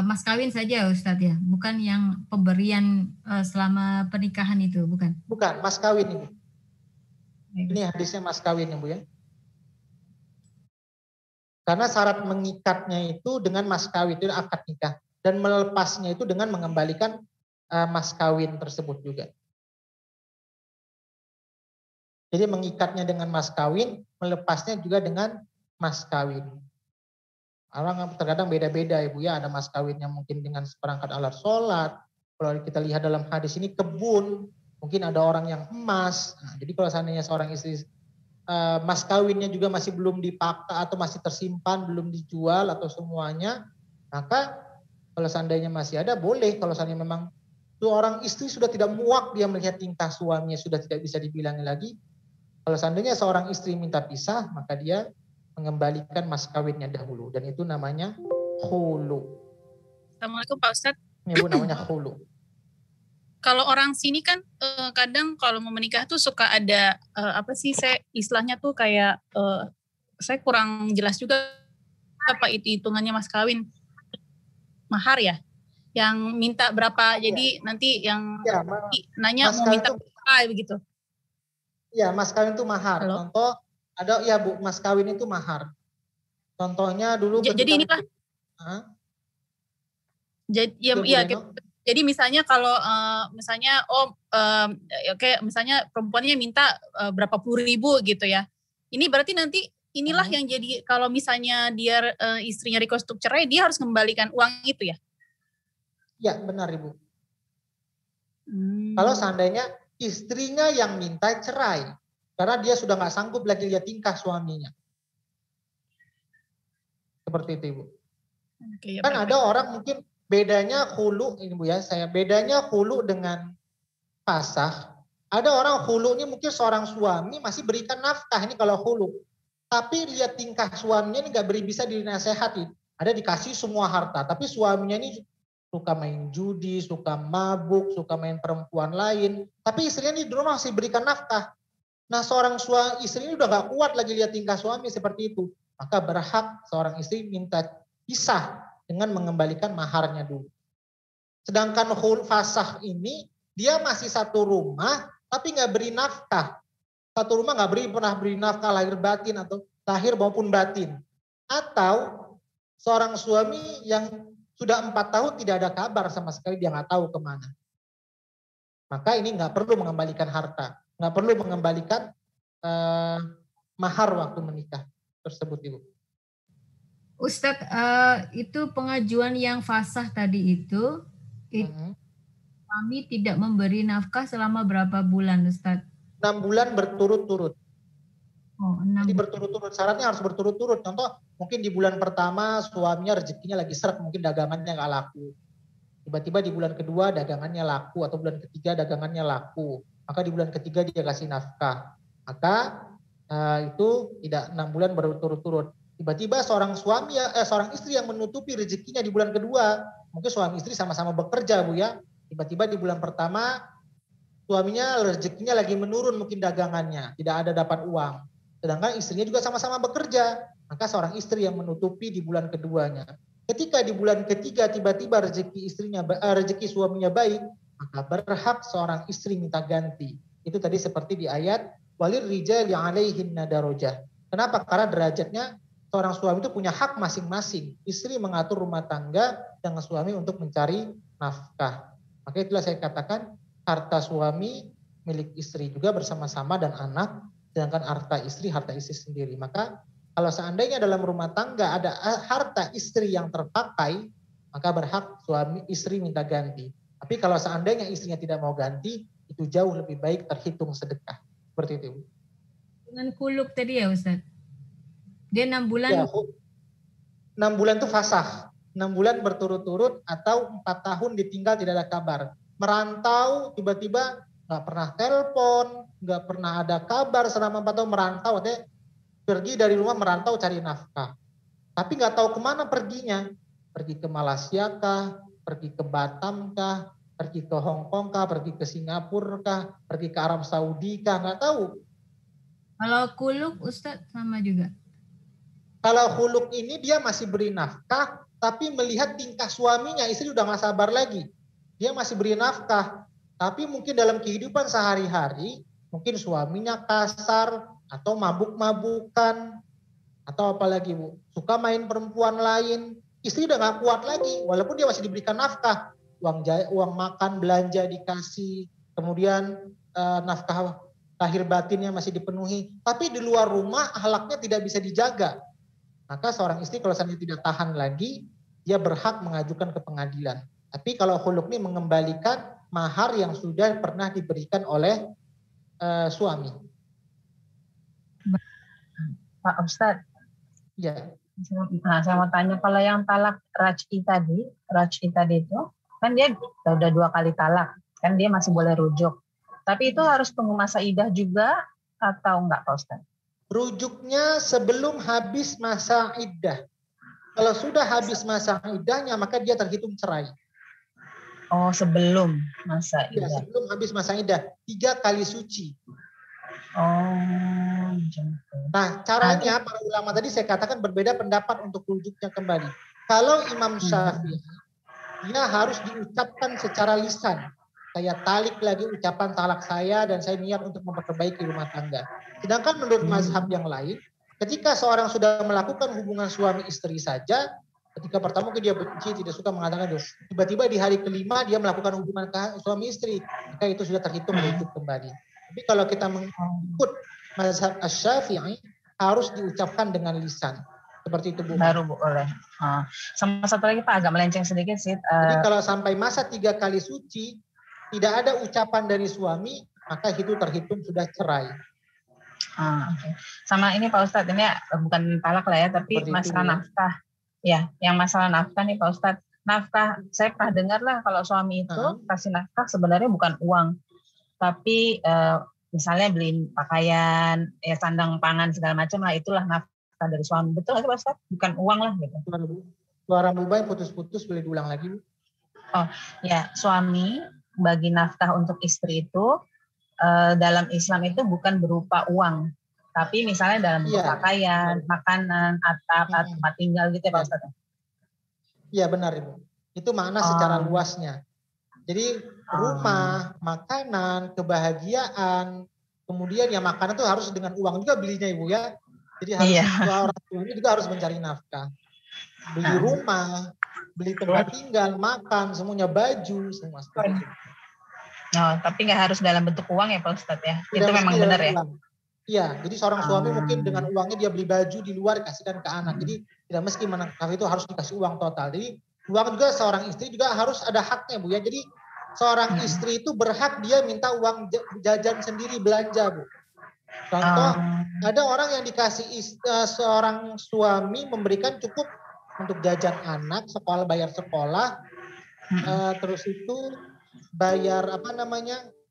mas kawin saja Ustadz ya, bukan yang pemberian selama pernikahan itu, bukan? Bukan, mas kawin ini. Ini hadisnya mas kawin ya Bu, ya. Karena syarat mengikatnya itu dengan mas kawin, itu akad nikah. Dan melepasnya itu dengan mengembalikan mas kawin tersebut juga. Jadi mengikatnya dengan mas kawin, melepasnya juga dengan mas kawin. Orang terkadang beda-beda ya Bu, ya. Ada mas kawin yang mungkin dengan seperangkat alat sholat. Kalau kita lihat dalam hadis ini kebun, mungkin ada orang yang emas. Nah, jadi kalau seandainya seorang istri mas kawinnya juga masih belum dipakai atau masih tersimpan, belum dijual atau semuanya, maka kalau seandainya masih ada boleh, kalau seandainya memang seorang istri sudah tidak muak dia melihat tingkah suaminya, sudah tidak bisa dibilangi lagi. Kalau seandainya seorang istri minta pisah, maka dia mengembalikan mas kawinnya dahulu. Dan itu namanya khulu. Assalamualaikum Pak Ustadz. Ya Bu, namanya khulu. Kalau orang sini kan kadang kalau mau menikah tuh suka ada saya istilahnya tuh kayak saya kurang jelas juga apa itu hitungannya mas kawin, mahar ya, yang minta berapa, jadi nanti yang nanya mau minta berapa begitu. Ya, mas kawin itu mahar. Halo? Contoh ada ya Bu, mas kawin itu mahar. Contohnya dulu Jadi inilah. Jadi misalnya kalau misalnya misalnya perempuannya minta berapa puluh ribu gitu ya. Ini berarti nanti inilah yang jadi kalau misalnya dia istrinya request untuk cerai, dia harus kembalikan uang itu ya? Ya benar Ibu. Kalau seandainya istrinya yang minta cerai, karena dia sudah nggak sanggup lagi lihat tingkah suaminya. Seperti itu Ibu. Oke, kan ada orang mungkin bedanya khulu ini Bu ya, bedanya khulu dengan fasakh. Ada orang khulu ini mungkin seorang suami masih berikan nafkah ini kalau khulu. Tapi lihat tingkah suaminya ini nggak bisa dinasehati. Ada dikasih semua harta, tapi suaminya ini suka main judi, suka mabuk, suka main perempuan lain. Tapi istrinya ini dulu masih berikan nafkah. Nah seorang istri ini udah gak kuat lagi lihat tingkah suami seperti itu. Maka berhak seorang istri minta pisah dengan mengembalikan maharnya dulu. Sedangkan fasakh ini dia masih satu rumah tapi nggak beri nafkah. Satu rumah nggak pernah beri nafkah lahir batin atau lahir maupun batin. Atau seorang suami yang sudah 4 tahun tidak ada kabar sama sekali, dia nggak tahu kemana. Maka ini nggak perlu mengembalikan harta, nggak perlu mengembalikan mahar waktu menikah tersebut Ibu. Ustadz, itu pengajuan yang fasakh tadi itu kami tidak memberi nafkah selama berapa bulan Ustadz? 6 bulan berturut-turut. Oh, 6 Jadi berturut-turut, syaratnya harus berturut-turut. Contoh mungkin di bulan pertama suaminya rezekinya lagi seret, mungkin dagangannya nggak laku. Tiba-tiba di bulan kedua dagangannya laku, atau bulan ketiga dagangannya laku. Maka di bulan ketiga dia kasih nafkah. Maka itu tidak 6 bulan berturut-turut. Tiba-tiba seorang istri yang menutupi rezekinya di bulan kedua, mungkin suami istri sama-sama bekerja Bu ya. Tiba-tiba di bulan pertama suaminya rezekinya lagi menurun, mungkin dagangannya tidak ada dapat uang. Sedangkan istrinya juga sama-sama bekerja, maka seorang istri yang menutupi di bulan keduanya. Ketika di bulan ketiga tiba-tiba rezeki suaminya baik, maka berhak seorang istri minta ganti. Itu tadi seperti di ayat walir rijali 'alaihinna darajah. Kenapa? Karena derajatnya seorang suami itu punya hak masing-masing. Istri mengatur rumah tangga dengan suami untuk mencari nafkah. Maka itulah saya katakan harta suami milik istri juga bersama-sama dan anak, sedangkan harta istri sendiri. Maka kalau seandainya dalam rumah tangga ada harta istri yang terpakai, maka berhak suami istri minta ganti. Tapi kalau seandainya istrinya tidak mau ganti, itu jauh lebih baik terhitung sedekah. Seperti itu. Dengan kuluk tadi ya Ustaz? Dia 6 bulan? Ya, 6 bulan itu fasakh. 6 bulan berturut-turut atau 4 tahun ditinggal tidak ada kabar. Merantau tiba-tiba nggak pernah telepon, nggak pernah ada kabar selama 4 tahun merantau, artinya pergi dari rumah merantau cari nafkah. Tapi nggak tahu kemana perginya. Pergi ke Malaysia kah, pergi ke Batam kah, pergi ke Hong Kong kah, pergi ke Singapura kah, pergi ke Arab Saudi kah, nggak tahu. Kalau kuluk Ustadz sama juga? Kalau khuluk ini dia masih beri nafkah, tapi melihat tingkah suaminya, istri udah nggak sabar lagi. Dia masih beri nafkah, tapi mungkin dalam kehidupan sehari-hari, mungkin suaminya kasar, atau mabuk-mabukan, atau apalagi Bu, suka main perempuan lain. Istri udah nggak kuat lagi, walaupun dia masih diberikan nafkah. Uang makan, belanja dikasih, kemudian nafkah lahir batinnya masih dipenuhi. Tapi di luar rumah, akhlaknya tidak bisa dijaga. Maka seorang istri kalau seandainya tidak tahan lagi, dia berhak mengajukan ke pengadilan. Tapi kalau khuluk ini mengembalikan mahar yang sudah pernah diberikan oleh suami. Pak Ustadz. Ya. Nah, saya mau tanya, kalau yang talak raj'i tadi itu kan dia udah 2 kali talak, kan dia masih boleh rujuk. Tapi itu harus tunggu masa iddah juga atau enggak Pak Ustadz? Rujuknya sebelum habis masa iddah. Kalau sudah habis masa iddahnya maka dia terhitung cerai. Oh, sebelum masa Ya, iddah. sebelum habis masa iddah, 3 kali suci. Oh, gitu. Nah, caranya para ulama tadi saya katakan berbeda pendapat untuk rujuknya kembali. Kalau Imam Syafi'i, dia harus diucapkan secara lisan. Saya talik lagi ucapan talak saya dan saya niat untuk memperbaiki rumah tangga. Sedangkan menurut mazhab yang lain, ketika seorang sudah melakukan hubungan suami istri saja, ketika pertama dia benci, tidak suka mengatakan itu, tiba-tiba di hari kelima dia melakukan hubungan suami istri, maka itu sudah terhitung rujuk kembali. Tapi kalau kita mengikut mazhab Asy-Syafi'i, harus diucapkan dengan lisan. Seperti itu Bu. Baru boleh. Sama satu lagi Pak, agak melenceng sedikit sih. Jadi kalau sampai masa 3 kali suci, tidak ada ucapan dari suami, maka itu terhitung sudah cerai. Okay. Sama ini Pak Ustadz, ini bukan talak lah ya, tapi Seperti masalah itu, ya. nafkah. Ya, yang masalah nafkah nih Pak Ustadz. Nafkah, saya pernah dengar lah kalau suami itu kasih nafkah sebenarnya bukan uang. Tapi misalnya beliin pakaian, ya sandang pangan segala macam lah, itulah nafkah dari suami. Betul nggak sih Pak Ustadz? Bukan uang lah gitu. Suara Bu Bay putus-putus, boleh diulang lagi Bu? Oh ya, suami bagi nafkah untuk istri itu dalam Islam itu bukan berupa uang, tapi misalnya dalam bentuk pakaian, makanan, atap, tempat tinggal gitu ya Pak Ustadz? Iya benar Ibu. Itu makna secara luasnya. Jadi rumah, makanan, kebahagiaan, kemudian ya makanan itu harus dengan uang juga belinya Ibu ya. Jadi harus orang tuanya juga harus mencari nafkah. Beli rumah, beli tempat tinggal, makan, semuanya baju, semua seperti itu. Oh, tapi nggak harus dalam bentuk uang ya Pak Ustadz ya? Itu memang benar ya? Iya, jadi seorang suami mungkin dengan uangnya dia beli baju di luar kasihkan ke anak. Jadi tidak mesti menangkap itu harus dikasih uang total. Jadi uang juga seorang istri juga harus ada haknya Bu ya. Jadi seorang istri itu berhak dia minta uang jajan sendiri belanja Bu. Contoh ada orang yang dikasih seorang suami memberikan cukup untuk jajan anak, sekolah, bayar sekolah, terus itu bayar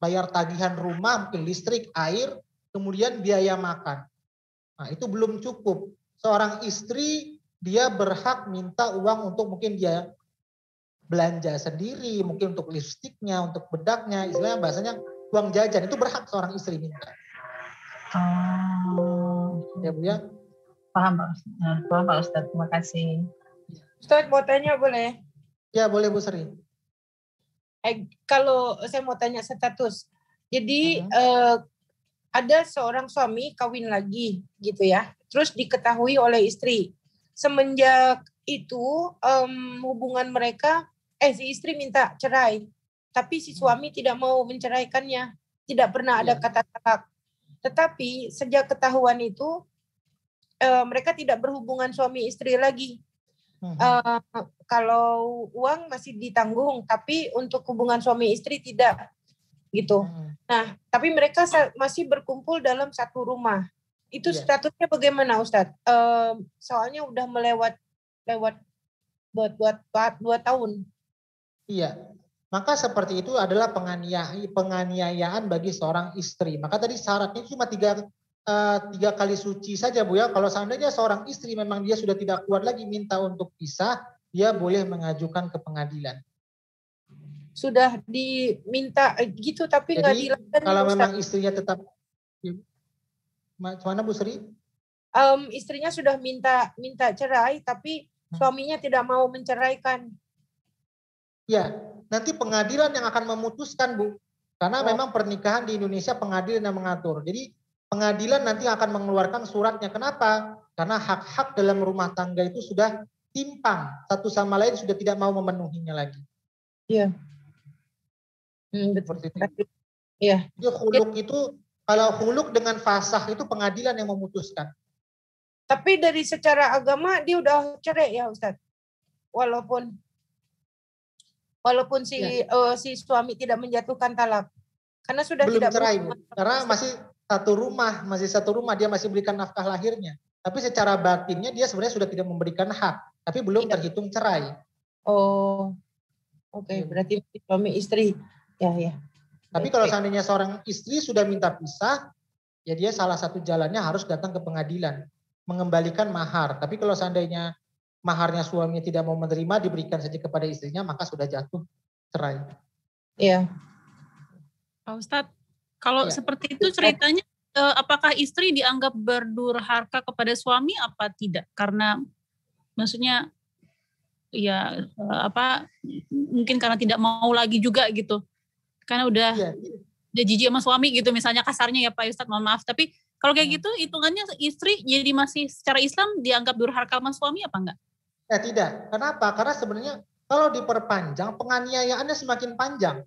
bayar tagihan rumah, mungkin listrik, air, kemudian biaya makan. Nah itu belum cukup. Seorang istri dia berhak minta uang untuk mungkin dia belanja sendiri, mungkin untuk lipstiknya, untuk bedaknya, istilahnya bahasanya uang jajan, itu berhak seorang istri minta. Ya Bu ya. Paham Pak Ustadz, terima kasih. Ustadz mau tanya boleh? Ya boleh Bu Sri. Kalau saya mau tanya status, jadi ada seorang suami kawin lagi gitu ya, terus diketahui oleh istri. Semenjak itu hubungan mereka, si istri minta cerai, tapi si suami tidak mau menceraikannya, tidak pernah ada kata talak. Tetapi sejak ketahuan itu mereka tidak berhubungan suami istri lagi. Kalau uang masih ditanggung, tapi untuk hubungan suami istri tidak gitu. Nah, tapi mereka masih berkumpul dalam satu rumah. Itu statusnya bagaimana Ustadz? Soalnya udah melewat 2 tahun. Iya, maka seperti itu adalah penganiayaan bagi seorang istri. Maka tadi syaratnya cuma 3 kali suci saja Bu ya. Kalau seandainya seorang istri memang dia sudah tidak kuat lagi minta untuk pisah, dia boleh mengajukan ke pengadilan. Sudah diminta gitu tapi nggak dilakukan. Kalau memang istrinya tetap, mana Bu Sri? Istrinya sudah minta cerai tapi suaminya tidak mau menceraikan. Ya, nanti pengadilan yang akan memutuskan Bu. Karena memang pernikahan di Indonesia pengadilan yang mengatur. Jadi pengadilan nanti akan mengeluarkan suratnya. Kenapa? Karena hak-hak dalam rumah tangga itu sudah timpang. Satu sama lain sudah tidak mau memenuhinya lagi. Iya. Seperti itu. Iya. Jadi khuluk itu, kalau khuluk dengan fasah itu pengadilan yang memutuskan. Tapi dari secara agama dia udah cerai ya Ustadz. Walaupun si suami tidak menjatuhkan talak. Karena sudah belum tidak cerai, Bu. Karena masih satu rumah, dia masih berikan nafkah lahirnya. Tapi secara batinnya dia sebenarnya sudah tidak memberikan hak, tapi belum terhitung cerai. Oh. Oke, berarti suami istri. Ya. Tapi kalau seandainya seorang istri sudah minta pisah, ya dia salah satu jalannya harus datang ke pengadilan, mengembalikan mahar. Tapi kalau seandainya maharnya suami tidak mau menerima, diberikan saja kepada istrinya, maka sudah jatuh cerai. Iya. Pak Ustadz, kalau Ya. seperti itu ceritanya, apakah istri dianggap berdurhaka kepada suami apa tidak? Karena maksudnya ya mungkin karena tidak mau lagi juga gitu. Karena udah jijik sama suami gitu misalnya kasarnya ya Pak Ustadz, mohon maaf. Tapi kalau kayak gitu hitungannya istri jadi masih secara Islam dianggap durhaka sama suami apa enggak? Ya tidak. Kenapa? Karena sebenarnya kalau diperpanjang penganiayaannya semakin panjang.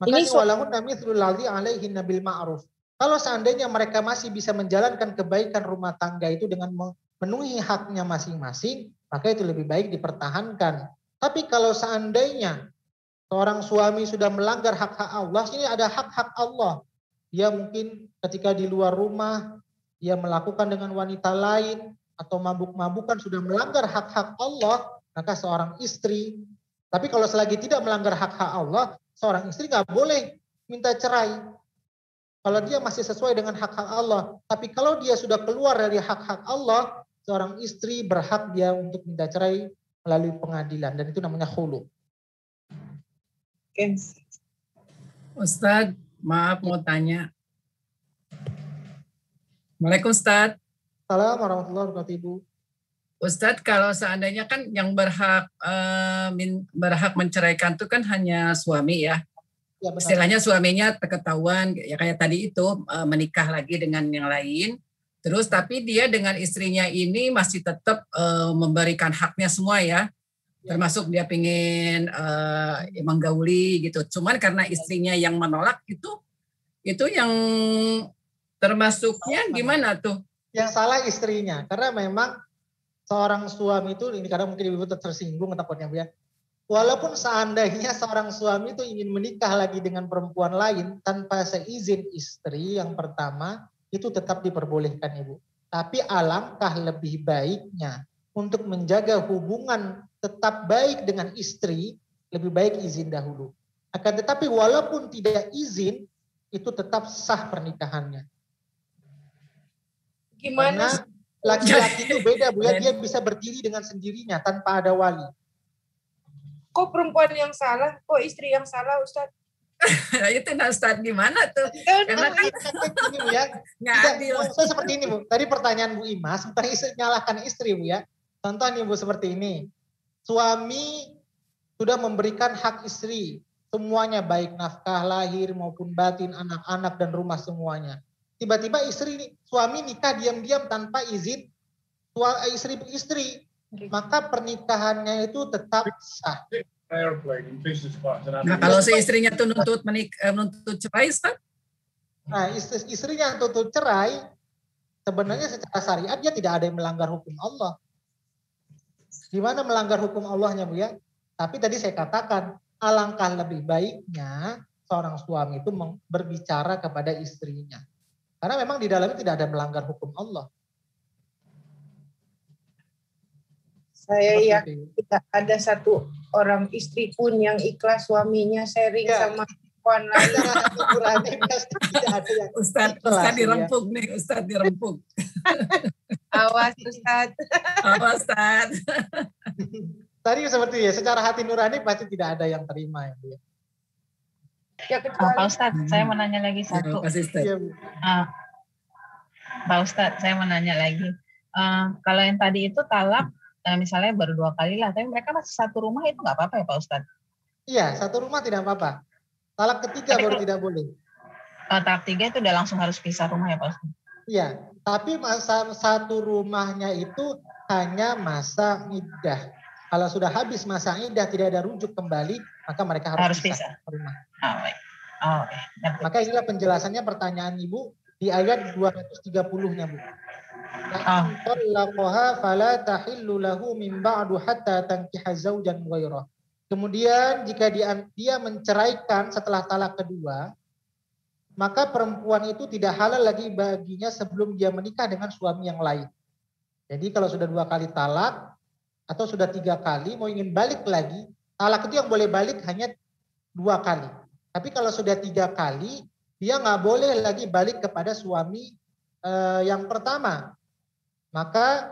Makanya walaupun mithlul ladzi alaihi nabil ma'ruf. Kalau seandainya mereka masih bisa menjalankan kebaikan rumah tangga itu dengan memenuhi haknya masing-masing, maka itu lebih baik dipertahankan. Tapi kalau seandainya seorang suami sudah melanggar hak-hak Allah, sini ada hak-hak Allah. Dia mungkin ketika di luar rumah, dia melakukan dengan wanita lain, atau mabuk-mabukan sudah melanggar hak-hak Allah, maka seorang istri, tapi kalau selagi tidak melanggar hak-hak Allah, seorang istri nggak boleh minta cerai. Kalau dia masih sesuai dengan hak-hak Allah. Tapi kalau dia sudah keluar dari hak-hak Allah, seorang istri berhak dia untuk minta cerai melalui pengadilan. Dan itu namanya khulu. Ustadz, maaf mau tanya. Assalamualaikum Ustadz. Assalamualaikum warahmatullahi wabarakatuh Ibu. Ustadz, kalau seandainya kan yang berhak menceraikan itu kan hanya suami ya. Ya, istilahnya suaminya ketahuan ya kayak tadi itu menikah lagi dengan yang lain. Terus tapi dia dengan istrinya ini masih tetap memberikan haknya semua ya. Termasuk dia pengen menggauli gitu. Cuman karena istrinya yang menolak itu yang termasuknya gimana tuh? Yang salah istrinya. Karena memang seorang suami itu, ini kadang mungkin ibu tersinggung takutnya Bu ya. Walaupun seandainya seorang suami itu ingin menikah lagi dengan perempuan lain tanpa seizin istri yang pertama, itu tetap diperbolehkan Ibu. Tapi alangkah lebih baiknya untuk menjaga hubungan tetap baik dengan istri, lebih baik izin dahulu. Akan tetapi walaupun tidak izin, itu tetap sah pernikahannya. Gimana? Karena laki-laki itu beda Bu ya, dia bisa berdiri dengan sendirinya tanpa ada wali. Kok perempuan yang salah, kok istri yang salah Ustadz? Itu Ustadz gimana tuh? Karena kan ini Bu ya, nggak adil. Seperti ini Bu, tadi pertanyaan Bu Imas, bukan nyalahkan istri Bu ya. Contoh nih Bu seperti ini, suami sudah memberikan hak istri, semuanya baik nafkah lahir maupun batin, anak-anak dan rumah semuanya. Tiba-tiba suami nikah diam-diam tanpa izin istri. Maka pernikahannya itu tetap sah. Nah, kalau si istrinya tuh nuntut cerai, Ustaz? Nah, istrinya tuntut cerai, sebenarnya secara syariat dia tidak ada yang melanggar hukum Allah. Di mana melanggar hukum Allahnya Bu ya? Tapi tadi saya katakan, alangkah lebih baiknya seorang suami itu berbicara kepada istrinya. Karena memang di dalamnya tidak ada melanggar hukum Allah. Saya yakin tidak ada satu orang istri pun yang ikhlas suaminya sharing sama perempuan lain. Ustadz dirempuk nih, Ustadz dirempuk. Awas Ustadz. Awas Ustadz. Tadi seperti ya, secara hati nurani pasti tidak ada yang terima ya. Ya, Pak Ustadz, saya mau nanya lagi satu. Pak Ustadz, saya mau nanya lagi. Kalau yang tadi itu talak, misalnya baru 2 kali lah, tapi mereka masih satu rumah itu nggak apa-apa ya Pak Ustadz? Iya, satu rumah tidak apa-apa. Talak ketiga baru tidak boleh. Talak 3 itu udah langsung harus pisah rumah ya Pak Ustadz? Iya, tapi masa satu rumahnya itu hanya masa iddah. Kalau sudah habis masa iddah tidak ada rujuk kembali, maka mereka harus pisah rumah. Maka inilah penjelasannya pertanyaan Ibu di ayat 230-nya Bu. Fala tahillu lahu min ba'du hatta tankiha zaujan ghairah. Kemudian jika dia menceraikan setelah talak kedua, maka perempuan itu tidak halal lagi baginya sebelum dia menikah dengan suami yang lain. Jadi kalau sudah 2 kali talak, atau sudah 3 kali mau ingin balik lagi, talak itu yang boleh balik hanya 2 kali. Tapi kalau sudah 3 kali, dia nggak boleh lagi balik kepada suami yang pertama. Maka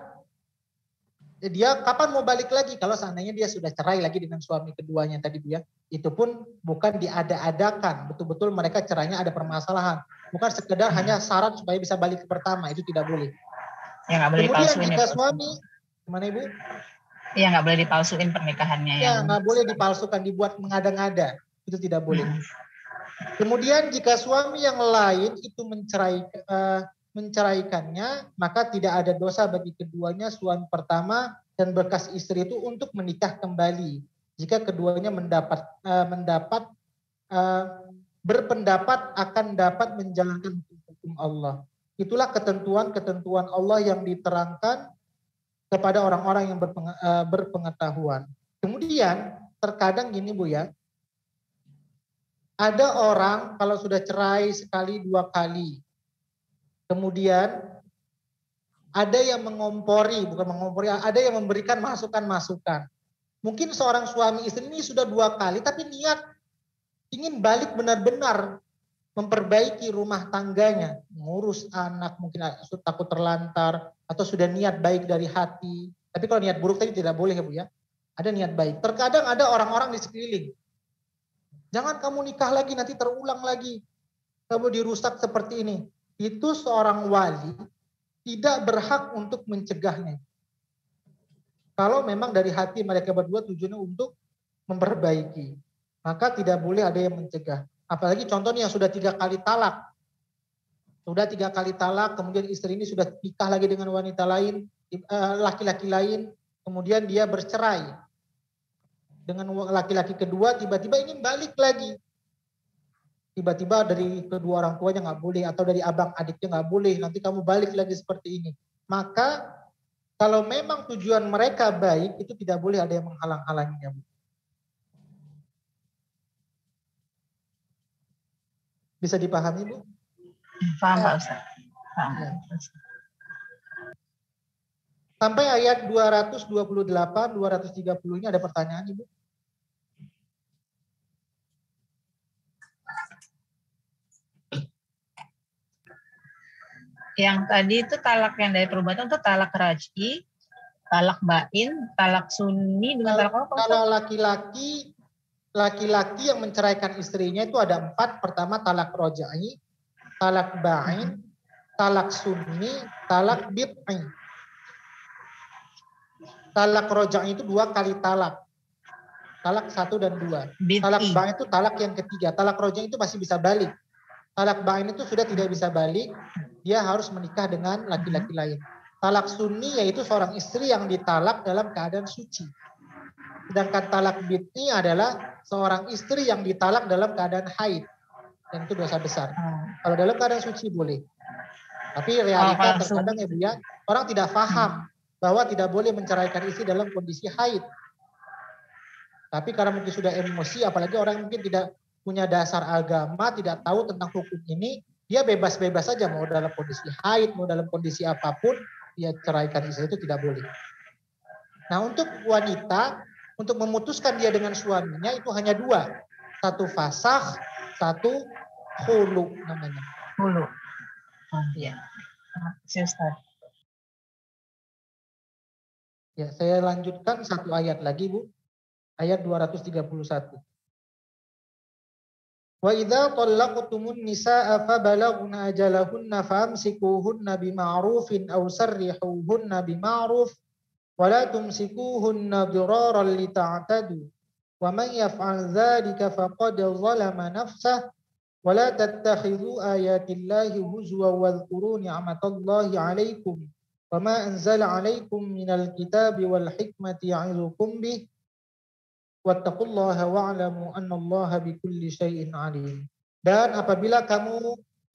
dia kapan mau balik lagi kalau seandainya dia sudah cerai lagi dengan suami keduanya tadi dia, itu pun bukan diada-adakan, betul-betul mereka cerainya ada permasalahan, bukan sekedar hanya syarat supaya bisa balik ke pertama, itu tidak boleh. Ya nggak boleh Kemudian dipalsuin. jika suami, gimana Ibu? Iya nggak boleh dipalsuin pernikahannya. Ya nggak boleh dipalsukan, dibuat mengada-ngada, itu tidak boleh. Kemudian jika suami yang lain itu menceraikannya, maka tidak ada dosa bagi keduanya, suami pertama dan bekas istri itu untuk menikah kembali. Jika keduanya berpendapat akan dapat menjalankan hukum Allah. Itulah ketentuan-ketentuan Allah yang diterangkan kepada orang-orang yang berpengetahuan. Kemudian terkadang gini Bu ya, ada orang kalau sudah cerai sekali 2 kali, kemudian ada yang ada yang memberikan masukan-masukan. Mungkin seorang suami istri ini sudah 2 kali, tapi niat ingin balik benar-benar memperbaiki rumah tangganya, ngurus anak, mungkin takut terlantar, atau sudah niat baik dari hati. Tapi kalau niat buruk tadi tidak boleh ya Bu ya. Ada niat baik. Terkadang ada orang-orang di sekeliling. Jangan kamu nikah lagi, nanti terulang lagi. Kamu dirusak seperti ini. Itu seorang wali tidak berhak untuk mencegahnya. Kalau memang dari hati mereka berdua tujuannya untuk memperbaiki, maka tidak boleh ada yang mencegah. Apalagi contohnya yang sudah 3 kali talak. Sudah 3 kali talak, kemudian istri ini sudah nikah lagi dengan wanita lain, laki-laki lain, kemudian dia bercerai dengan laki-laki kedua, tiba-tiba ingin balik lagi. Tiba-tiba dari kedua orang tuanya nggak boleh, atau dari abang adiknya nggak boleh, nanti kamu balik lagi seperti ini. Maka kalau memang tujuan mereka baik, itu tidak boleh ada yang menghalang-halanginya. Bisa dipahami Bu? Paham Pak Ustaz. Ya. Sampai ayat 228, 230 ini ada pertanyaan Ibu? Yang tadi itu talak yang dari perbuatan itu talak raj'i, talak bain, talak sunni dengan talak apa? Kalau laki-laki yang menceraikan istrinya itu ada 4. Pertama talak raj'i, talak bain, talak sunni, talak bid'i. Talak raj'i itu 2 kali talak. Talak 1 dan 2. Talak bain itu talak yang ketiga. Talak raj'i itu masih bisa balik. Talak bain itu sudah tidak bisa balik, dia harus menikah dengan laki-laki lain. Talak sunni yaitu seorang istri yang ditalak dalam keadaan suci. Sedangkan talak bid'i adalah seorang istri yang ditalak dalam keadaan haid. Dan itu dosa besar. Kalau dalam keadaan suci boleh. Tapi realita terkadang ya Bu ya, orang tidak paham bahwa tidak boleh menceraikan istri dalam kondisi haid. Tapi karena mungkin sudah emosi, apalagi orang mungkin tidak punya dasar agama, tidak tahu tentang hukum ini, dia bebas-bebas saja mau dalam kondisi haid, mau dalam kondisi apapun, dia ceraikan istri itu tidak boleh. Nah untuk wanita, untuk memutuskan dia dengan suaminya itu hanya 2. 1 fasakh, 1 khulu namanya. Khulu. Oh iya. Ustaz. Ya, saya lanjutkan 1 ayat lagi Bu. Ayat 231. Wa idza talaqtumun nisaa fa balaghna ajalahunna famsikuhunna bima'rufin aw sarrihuhunna bima'ruf wa la tumsikuhunna diraran lita'tadu wa man yaf'al dzalika faqad zalama nafsahu wa la tattakhidhu ayatillahi huzwa wadhkuru ni'matallahi 'alaikum wa ma anzala 'alaikum minal kitabi wal hikmati ya'izukum bih wattaqullaha wa'lamu annallaha bikulli syai'in alim. Dan apabila kamu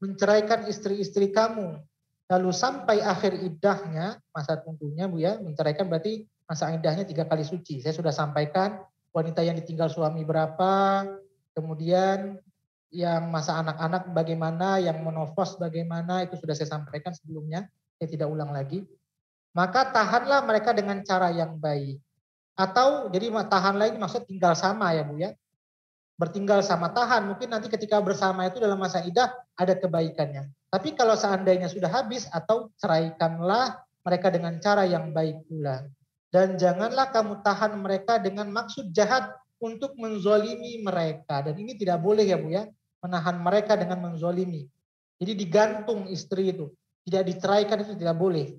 menceraikan istri-istri kamu lalu sampai akhir iddahnya, masa tunggunya Bu ya, menceraikan berarti masa iddahnya 3 kali suci. Saya sudah sampaikan wanita yang ditinggal suami berapa, kemudian yang masa anak-anak bagaimana, yang menofos bagaimana, itu sudah saya sampaikan sebelumnya, saya tidak ulang lagi. Maka tahanlah mereka dengan cara yang baik. Atau jadi tahan lagi maksud tinggal sama ya Bu ya. Bertinggal sama tahan, mungkin nanti ketika bersama itu dalam masa iddah ada kebaikannya. Tapi kalau seandainya sudah habis atau ceraikanlah mereka dengan cara yang baik pula. Dan janganlah kamu tahan mereka dengan maksud jahat untuk menzolimi mereka. Dan ini tidak boleh ya Bu ya, menahan mereka dengan menzolimi. Jadi digantung istri itu, tidak diceraikan itu tidak boleh.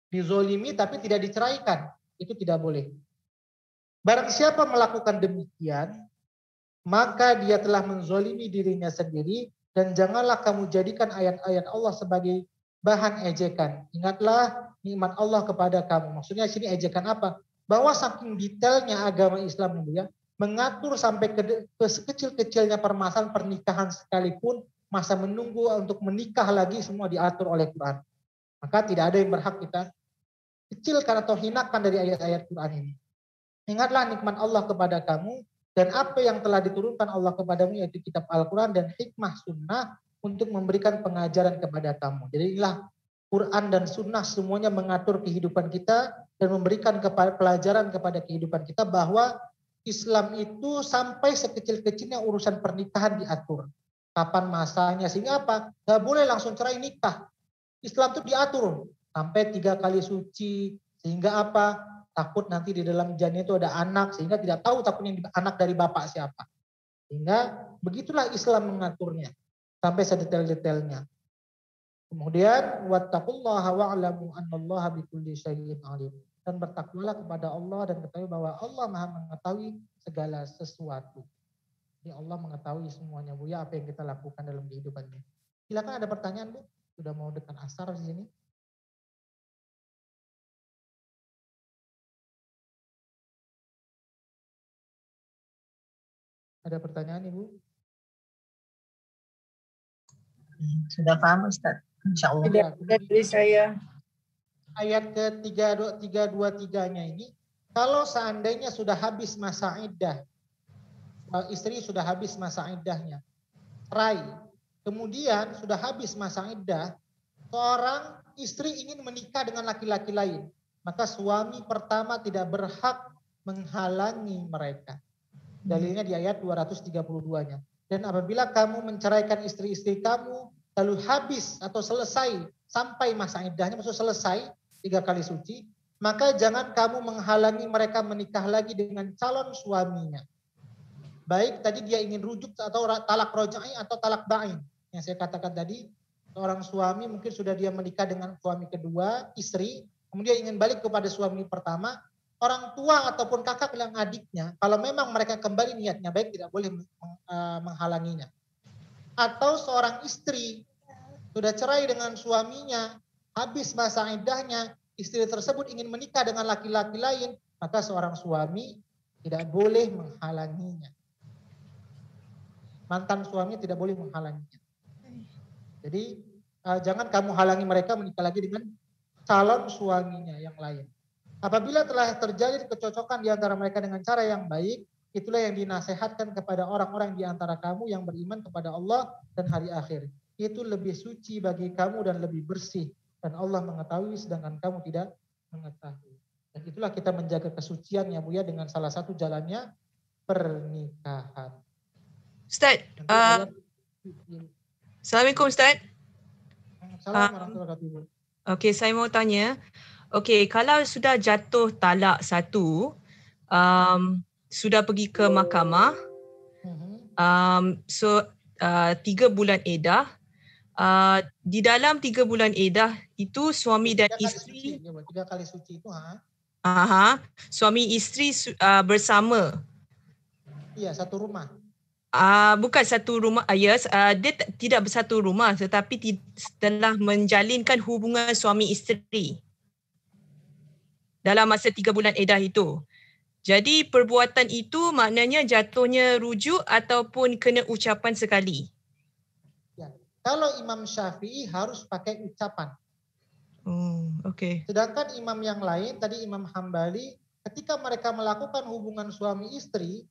Dizolimi tapi tidak diceraikan, itu tidak boleh. Barang siapa melakukan demikian, maka dia telah menzolimi dirinya sendiri, dan janganlah kamu jadikan ayat-ayat Allah sebagai bahan ejekan. Ingatlah nikmat Allah kepada kamu. Maksudnya sini ejekan apa? Bahwa saking detailnya agama Islam itu ya, mengatur sampai ke sekecil-kecilnya permasalahan pernikahan sekalipun, masa menunggu untuk menikah lagi semua diatur oleh Quran. Maka tidak ada yang berhak kita kecilkan atau hinakan dari ayat-ayat Quran ini. Ingatlah nikmat Allah kepada kamu dan apa yang telah diturunkan Allah kepadamu, yaitu kitab Al-Quran dan hikmah sunnah untuk memberikan pengajaran kepada kamu. Jadi inilah Quran dan sunnah semuanya mengatur kehidupan kita dan memberikan pelajaran kepada kehidupan kita bahwa Islam itu sampai sekecil-kecilnya urusan pernikahan diatur. Kapan masanya, sehingga apa? Gak boleh langsung cerai nikah. Islam itu diatur sampai 3 kali suci, sehingga apa? Takut nanti di dalam janin itu ada anak, sehingga tidak tahu takutnya anak dari bapak siapa. Sehingga begitulah Islam mengaturnya sampai sedetail-detailnya. Kemudian wattaqullaha wa'lamu annallaha bikulli syai'in alim. Dan bertakwalah kepada Allah dan ketahui bahwa Allah Maha mengetahui segala sesuatu. Ini Allah mengetahui semuanya Bu ya, apa yang kita lakukan dalam kehidupan ini. Silakan ada pertanyaan Bu? Sudah mau dekat asar di sini. Ada pertanyaan Ibu? Sudah paham Ustaz? Insya Allah. Tidak dari saya. Ayat ke-323-nya ini, kalau seandainya sudah habis masa iddah, istri sudah habis masa iddahnya, cerai, kemudian sudah habis masa iddah, seorang istri ingin menikah dengan laki-laki lain, maka suami pertama tidak berhak menghalangi mereka. Dalilnya di ayat 232-nya. Dan apabila kamu menceraikan istri-istri kamu, lalu habis atau selesai sampai masa iddahnya, maksud selesai 3 kali suci, maka jangan kamu menghalangi mereka menikah lagi dengan calon suaminya. Baik tadi dia ingin rujuk atau talak rojai atau talak ba'in. Yang saya katakan tadi, seorang suami mungkin sudah dia menikah dengan suami kedua, istri, kemudian ingin balik kepada suami pertama, orang tua ataupun kakak yang adiknya, kalau memang mereka kembali niatnya baik, tidak boleh menghalanginya. Atau seorang istri sudah cerai dengan suaminya, habis masa iddahnya, istri tersebut ingin menikah dengan laki-laki lain, maka seorang suami tidak boleh menghalanginya. Mantan suami tidak boleh menghalanginya. Jadi jangan kamu halangi mereka menikah lagi dengan calon suaminya yang lain. Apabila telah terjadi kecocokan di antara mereka dengan cara yang baik, itulah yang dinasehatkan kepada orang-orang di antara kamu yang beriman kepada Allah dan hari akhir. Itu lebih suci bagi kamu dan lebih bersih. Dan Allah mengetahui sedangkan kamu tidak mengetahui. Dan itulah kita menjaga kesucian ya Bu ya, dengan salah satu jalannya pernikahan. Ustaz, Assalamualaikum Ustaz. Assalamualaikum warahmatullahi wabarakatuh. Okey, saya mau tanya. Okey, kalau sudah jatuh talak satu, sudah pergi ke mahkamah, so 3 bulan iddah, di dalam 3 bulan iddah itu suami dan isteri 3 kali suci itu suami isteri bersama. Iya, satu rumah. Bukan satu rumah, yes, dia tidak bersatu rumah tetapi telah menjalinkan hubungan suami isteri dalam masa 3 bulan iddah itu. Jadi perbuatan itu maknanya jatuhnya rujuk ataupun kena ucapan sekali. Ya. Kalau Imam Syafi'i harus pakai ucapan. Okey. Sedangkan imam yang lain, tadi Imam Hambali, ketika mereka melakukan hubungan suami istri,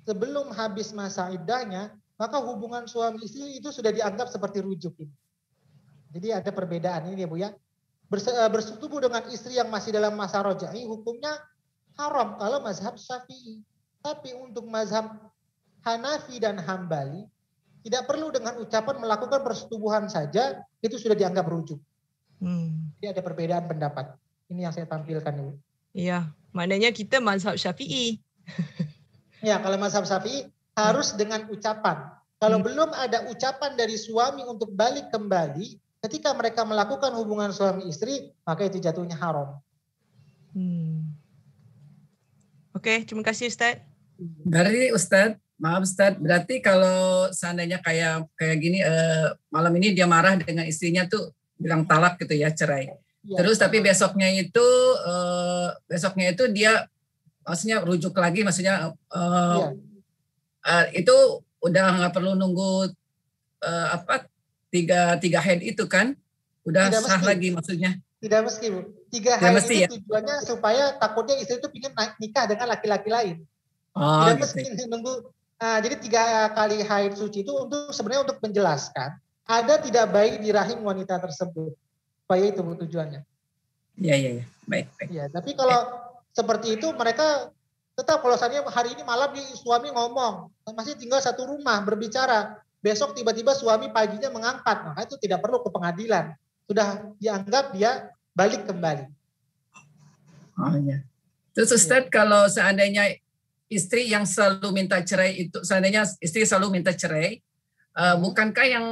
sebelum habis masa iddahnya, maka hubungan suami istri itu sudah dianggap seperti rujuk ini. Jadi ada perbedaan ini ya Bu ya. Bersetubuh dengan istri yang masih dalam masa roja'i, hukumnya haram kalau mazhab Syafi'i. Tapi untuk mazhab Hanafi dan Hambali, tidak perlu dengan ucapan melakukan persetubuhan saja, itu sudah dianggap rujuk. Jadi ada perbedaan pendapat. Ini yang saya tampilkan Ibu. Iya, maknanya kita mazhab Syafi'i. Ya, kalau mazhab Syafi'i harus dengan ucapan. Kalau belum ada ucapan dari suami untuk balik kembali, ketika mereka melakukan hubungan suami istri, maka itu jatuhnya haram. Oke, terima kasih Ustaz. Dari Ustaz, maaf Ustaz, berarti kalau seandainya kayak gini, malam ini dia marah dengan istrinya tuh bilang talak gitu ya, cerai. Ya. Terus tapi besoknya itu dia maksudnya rujuk lagi, maksudnya itu udah nggak perlu nunggu tiga haid itu kan, udah tidak sah mesti. Lagi maksudnya. Tidak mesti Bu. 3 haid itu ya? Tujuannya supaya takutnya istri itu ingin nikah dengan laki-laki lain. Tidak gitu. mesti nunggu. Nah, jadi 3 kali haid suci itu sebenarnya untuk menjelaskan ada tidak baik di rahim wanita tersebut. Supaya itu tujuannya. Iya. Baik. Ya, tapi kalau seperti itu mereka tetap kalau misalnya hari ini malam suami ngomong, masih tinggal satu rumah berbicara, besok tiba-tiba suami paginya mengangkat, maka itu tidak perlu ke pengadilan. Sudah dianggap dia balik kembali. Oh iya. Terus Ustaz, kalau seandainya istri yang selalu minta cerai itu, seandainya istri selalu minta cerai, bukankah yang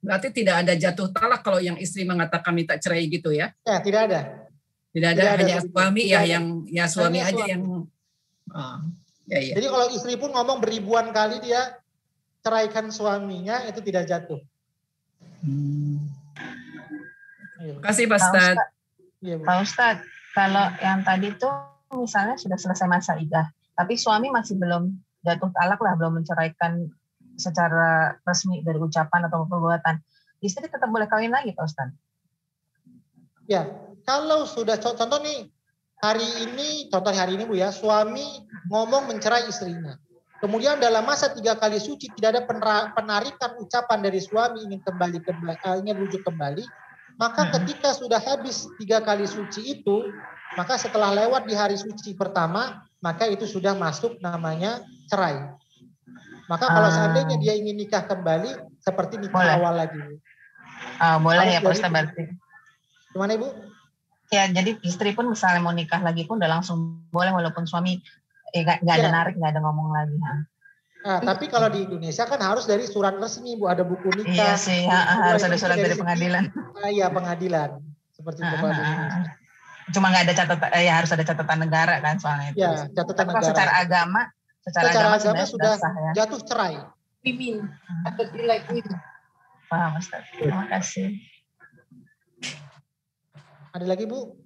berarti tidak ada jatuh talak kalau yang istri mengatakan minta cerai gitu ya? Ya, tidak ada. Tidak ada, hanya suami ya yang suami hanya aja suami. yang ya. Jadi kalau istri pun ngomong beribuan kali dia ceraikan suaminya, itu tidak jatuh. Terima kasih Pak Ustaz. Pak Ustaz, kalau yang tadi tuh misalnya sudah selesai masa iddah, tapi suami masih belum jatuh talak lah, belum menceraikan secara resmi dari ucapan atau perbuatan, istri tetap boleh kawin lagi Pak Ustaz? Ya, kalau sudah contoh nih hari ini Bu ya, suami ngomong mencerai istrinya. Kemudian dalam masa 3 kali suci tidak ada penarikan ucapan dari suami ingin rujuk kembali, maka ketika sudah habis 3 kali suci itu, maka setelah lewat di hari suci pertama, maka itu sudah masuk namanya cerai. Maka kalau seandainya dia ingin nikah kembali, seperti nikah awal lagi. Boleh ya Pak Ustaz berarti. Gimana Ibu? Ya, jadi istri pun misalnya mau nikah lagi pun udah langsung boleh walaupun suami nggak ada narik, nggak ada ngomong lagi. Nah, tapi kalau di Indonesia kan harus dari surat resmi Bu, ada buku nikah. Iya sih, harus ada surat dari pengadilan. Iya, pengadilan. Seperti itu Pak. Cuma nggak ada catatan, harus ada catatan negara kan soalnya itu. Iya, catatan negara. Secara agama sudah sah, ya? Jatuh cerai. Women atau like women. Paham Ustaz. Terima kasih. Ada lagi Bu?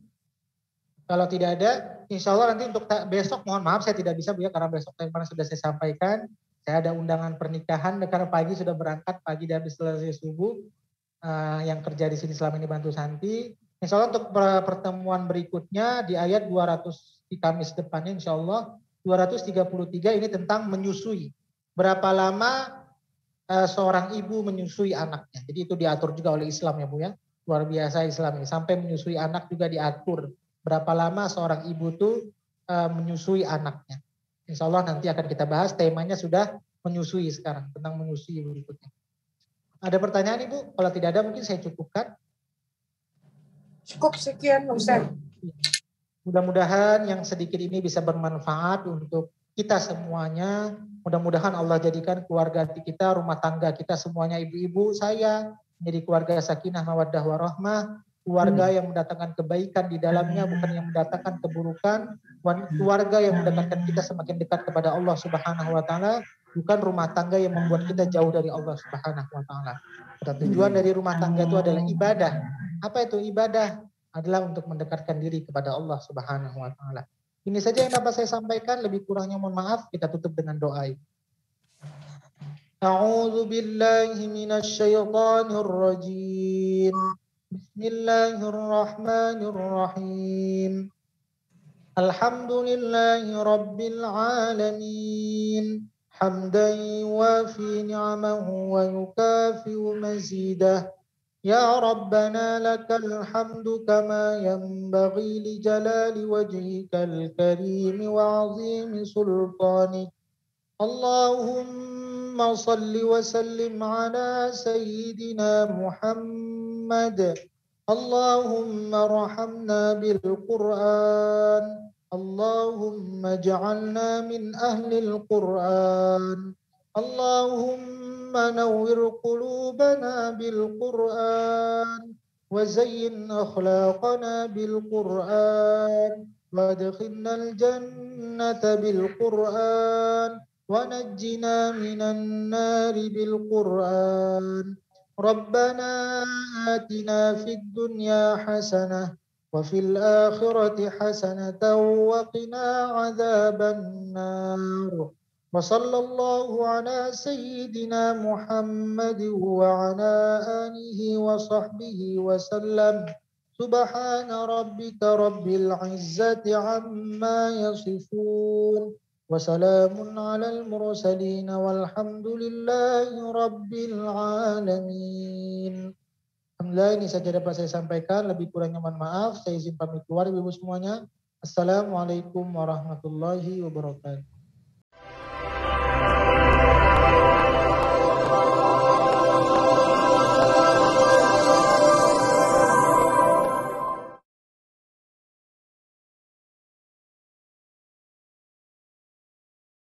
Kalau tidak ada, insya Allah nanti untuk besok, mohon maaf saya tidak bisa Bu ya, karena besok kemarin sudah saya sampaikan, saya ada undangan pernikahan, karena pagi sudah berangkat, pagi dan habis selesai subuh, yang kerja di sini selama ini bantu Santi. Insya Allah untuk pertemuan berikutnya di ayat 200 di Kamis depannya, insya Allah 233 ini tentang menyusui. Berapa lama seorang ibu menyusui anaknya. Jadi itu diatur juga oleh Islam ya Bu ya. Luar biasa Islam ini. Sampai menyusui anak juga diatur. Berapa lama seorang ibu tuh menyusui anaknya. Insya Allah nanti akan kita bahas. Temanya sudah menyusui sekarang. Tentang menyusui berikutnya. Ada pertanyaan Ibu? Kalau tidak ada mungkin saya cukupkan. Cukup sekian Ustaz. Mudah-mudahan yang sedikit ini bisa bermanfaat untuk kita semuanya. Mudah-mudahan Allah jadikan keluarga kita, rumah tangga kita semuanya, ibu-ibu saya, menjadi keluarga sakinah, mawaddah, warahmah, keluarga yang mendatangkan kebaikan di dalamnya, bukan yang mendatangkan keburukan, keluarga yang mendekatkan kita semakin dekat kepada Allah Subhanahu wa taala, bukan rumah tangga yang membuat kita jauh dari Allah Subhanahu wa taala. Dan tujuan dari rumah tangga itu adalah ibadah. Apa itu ibadah? Adalah untuk mendekatkan diri kepada Allah Subhanahu wa taala. Ini saja yang dapat saya sampaikan, lebih kurangnya mohon maaf, kita tutup dengan doa. A'udzu billahi minasy syaithanir rajim. Bismillahirrahmanirrahim. Alhamdulillahi rabbil alamin. Hamdan yuwafi ni'amahu wa yukafi'u mazidah. يا ربنا لك الحمد كما ينبغي لجلال وجهك الكريم وعظيم سلطانك. اللهم صل وسلم على سيدنا محمد. اللهم ارحمنا بالقرآن. اللهم اجعلنا من أهل القرآن. اللهم نور قلوبنا بالقرآن وزين أخلاقنا بالقرآن وادخلنا الجنة بالقرآن ونجنا من النار بالقرآن. ربنا آتنا في الدنيا حسنة وفي الآخرة حسنة وقنا عذاب النار. وصلى الله على سيدنا محمد وعلى آله وصحبه وسلم. سبحان ربك رب العزة عما يصفون وسلام على المرسلين والحمد لله رب العالمين. Alhamdulillah, ini saja dapat saya sampaikan. Lebih kurangnya mohon maaf. Saya izin pamit keluar ibu-ibu semuanya. Assalamualaikum warahmatullahi wabarakatuh.